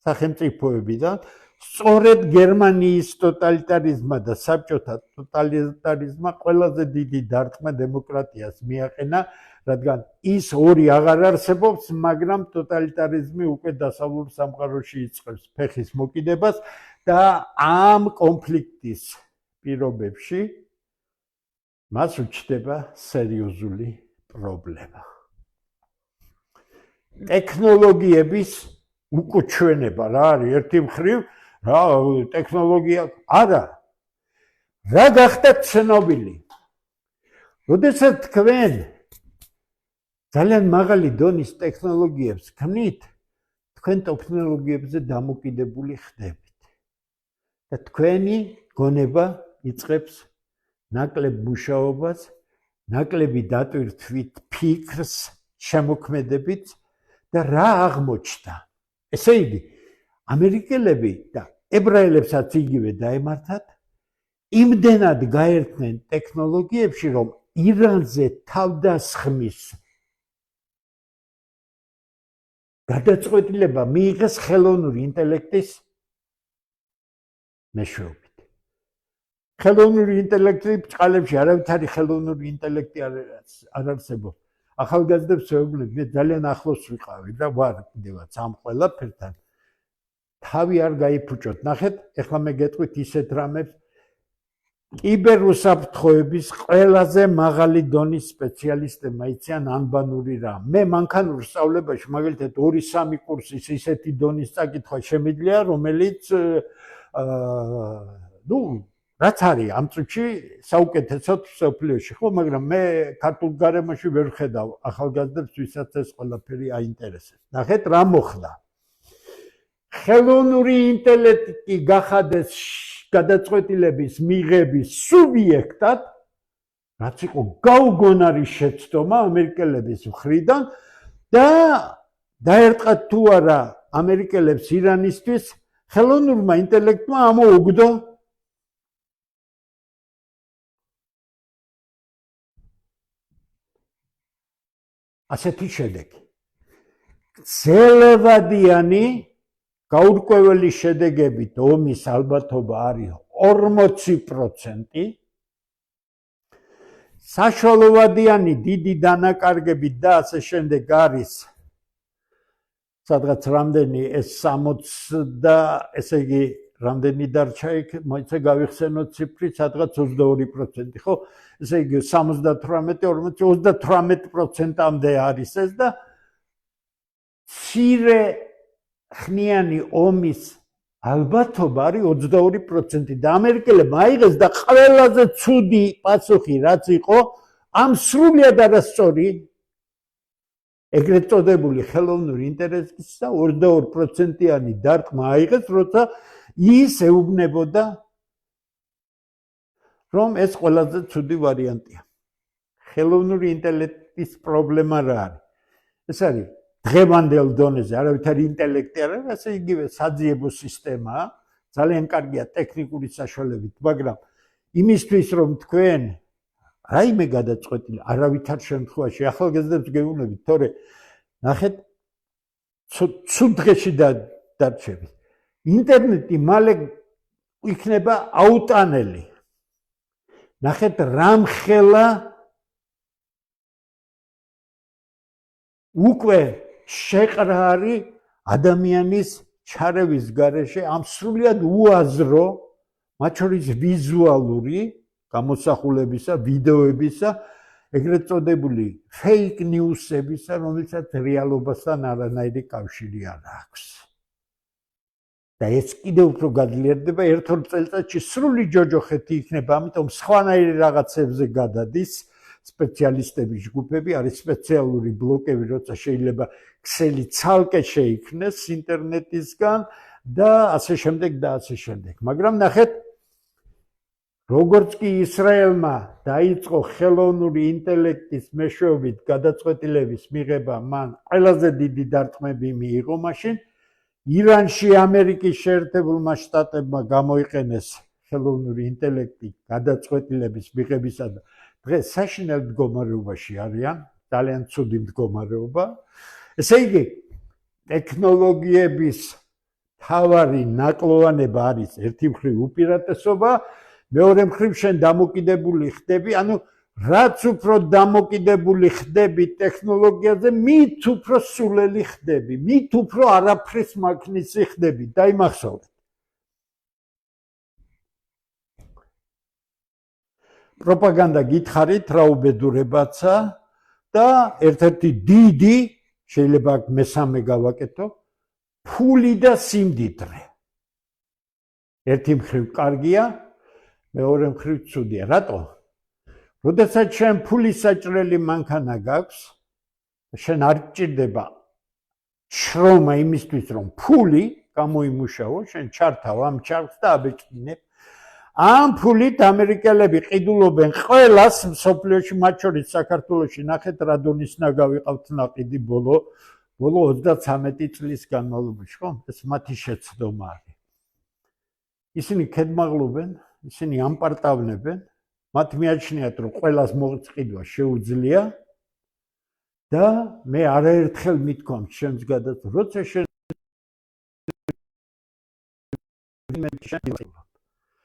სახელმწიფოებიდან, სწორედ გერმანიის ტოტალიტარიზმმა და საბჭოთა ტოტალიტარიზმმა ყველაზე დიდი დარტყმა დემოკრატიას მიაყენა, რადგან ის ორი აღარ არსებობს, მაგრამ ტოტალიტარიზმი უკვე დასავლურ სამყაროში იწყებს ფეხის მოკიდებას და ამ კონფლიქტის პირობებში მას უჩნდება სერიოზული პრობლემა. ტექნოლოგიების უკუჩვენება რა არის ერთი მხრივ, რა ტექნოლოგია არა. რა გახდა ცნობილი? როდესაც თქვენ ძალიან მაღალი დონის ტექნოლოგიებს ქმნით, თქვენ ტექნოლოგიებზე დამოკიდებული ხდებით. და თქვენი გონება იწყებს ნაკლებ მუშაობას, ნაკლები დატვირთვით ფიქრს, შემოქმედებით და რა აღმოჩნდა? ესე იგი, ამერიკელები და ებრაელებსაც იგივე დაემართათ, იმდენად გაერთნენ ტექნოლოგიებში, რომ ირანზე თავდასხმის გადაწყვეტილება მიიღეს ხელოვნური ინტელექტის მეშვეობით. ხელოვნური ინტელექტი ბჭყალებში არავითარი ხელოვნური ინტელექტი არ არსებობს. ახალგაზრდებს ვეუბნები, მე ძალიან ახლოს ვიყავი და ვარ კიდევაც ამ ყველაფერთან. თავი არ გაიფუჭოთ. ნახეთ, ეხლა მე გეტყვით ისეთ რამებს, კიბერუსაფრთხოების ყველაზე მაღალი დონის სპეციალისტებმა იციან ანბანური რამ. მე მანქანურ სწავლებაში მაგალითად 2-3 კურსის ისეთი დონის წაკითხვა შემიძლია, რომელიც რაც არის ამ წუთში საუკეთესოდ მსოფლიოში, ხო, მაგრამ მე ქართულ გარემოში ვერ ხედავ ახალგაზრდებს, ვისაც ეს ყველაფერი აინტერესებს. ნახეთ რა მოხდა. ხელოვნური ინტელექტი გახადეს გადაწყვეტილების მიღების სუბიექტად, რაც იყო გაუგონარი შეცდომა ამერიკელების მხრიდან და დაერტყათ თუ არა ამერიკელებს ირანისთვის, ხელოვნურმა ინტელექტმა ამოუგდო ასეთი შედეგი. გრძელვადიანი გაურკვეველი შედეგებით ომის ალბათობა არის 40%. საშუალოვადიანი დიდი დანაკარგებით და ასე შემდეგ არის სადღაც რამდენი ეს 60 და ესე იგი რამდენი დარჩა იქ მოიცა გავიხსენოთ ციფრი სადღაც 22%, ხო? ესე იგი 38-40-38%-ამდე არის ეს და მცირე ხნიანი ომის ალბათობა არის 22% და ამერიკელებმა აიღეს და ყველაზე ცუდი პასუხი რაც იყო ამ სრულიად არასწორი ეგრეთ წოდებული ხელოვნური ინტელექტისა 22%-იანი დარტყმა აიღეს, როცა ის ეუბნებოდა რომ ეს ყველაზე ცუდი ვარიანტია. ხელოვნური ინტელექტის პრობლემა რა არის? ეს არის დღევანდელ დონეზე არავითარი ინტელექტი არ არის, ასე იგივე საძიებო სისტემაა, ძალიან კარგია ტექნიკური საშუალებით, მაგრამ იმისთვის რომ თქვენ რაიმე გადაწყვეტილი არავითარ შემთხვევაში ახალგაზრდებს გეუბნებით, თორე ნახეთ ცუდ დღეში დარჩებით. ინტერნეტი მალე იქნება აუტანელი. ნახეთ რამხელა უკვე შეყრა არის ადამიანის ჩარევის გარეშე ამ სრულიად უაზრო, მათ შორის ვიზუალური გამოსახულებისა, ვიდეოებისა, ეგრეთ წოდებული fake news-ებისა, რომელსაც რეალობასთან არანაირი კავშირი არ აქვს. და ეს კიდევ უფრო გაძლიერდება, ერთ-ორ წელიწადში სრული ჯოჯოხეთი იქნება, ამიტომ სხვანაირი რაღაცებზე გადადის სპეციალისტების ჯგუფები, არის სპეციალური ბლოკები, როცა შეიძლება ქსელი ცალკე შეიქმნეს ინტერნეტისგან და ასე შემდეგ და ასე შემდეგ. მაგრამ ნახეთ, როგორც კი ისრაელმა დაიწყო ხელოვნური ინტელექტის მეშვეობით გადაწყვეტილების მიღება, მან ყველაზე დიდი დარტყმები მიიღო მაშინ. ირანში ამერიკის შეერთებულმა შტატებმა გამოიყენეს ხელოვნური ინტელექტი გადაწყვეტილების მიღებისა და დღეს საშინელ მდგომარეობაში არიან, ძალიან ცუდი მდგომარეობა. ესე იგი, ტექნოლოგიების თავარი ნაკლოვანება არის ერთი მხრივ უპირატესობა, მეორე მხრივ შენ დამოკიდებული ხდები, ანუ რაც უფრო დამოკიდებული ხდები ტექნოლოგიაზე, მით უფრო სულელი ხდები, მით უფრო არაფრის მაქნისი ხდები. დაიმახსოვრეთ. პროპაგანდა გითხარით რა უბედურებაცა და ერთ-ერთი დიდი, შეიძლება მესამე გავაკეთო, ფული და სიმდიდრე. ერთი მხრივ კარგია, მეორე მხრივ ცუდია. რატო? როდესაც შენ ფულის საჭრელი მანქანა გაქვს, შენ არ გჭირდება შრომა იმისთვის, რომ ფული გამოიმუშაო, შენ ჩართავ ამ ჩარხს და აბეჭდინებ. ამ ფულით ამერიკელები ყიდულობენ ყველას მსოფლიოში, მათ შორის საქართველოში, ნახეთ რა დონის ნაგავიყავთ ნაყიდი ბოლო 33 წლის განმავლობაში, ხო? ეს მათი შეცდომა არის. ისინი ქედმაღლობენ, ისინი ამპარტავნებენ, მათ მიაჩნიათ, რომ ყველას მოწყიდვა შეუძლია და მე არაერთხელ მithქვამთ შენს გადაწყვეტილებას, როცა შენ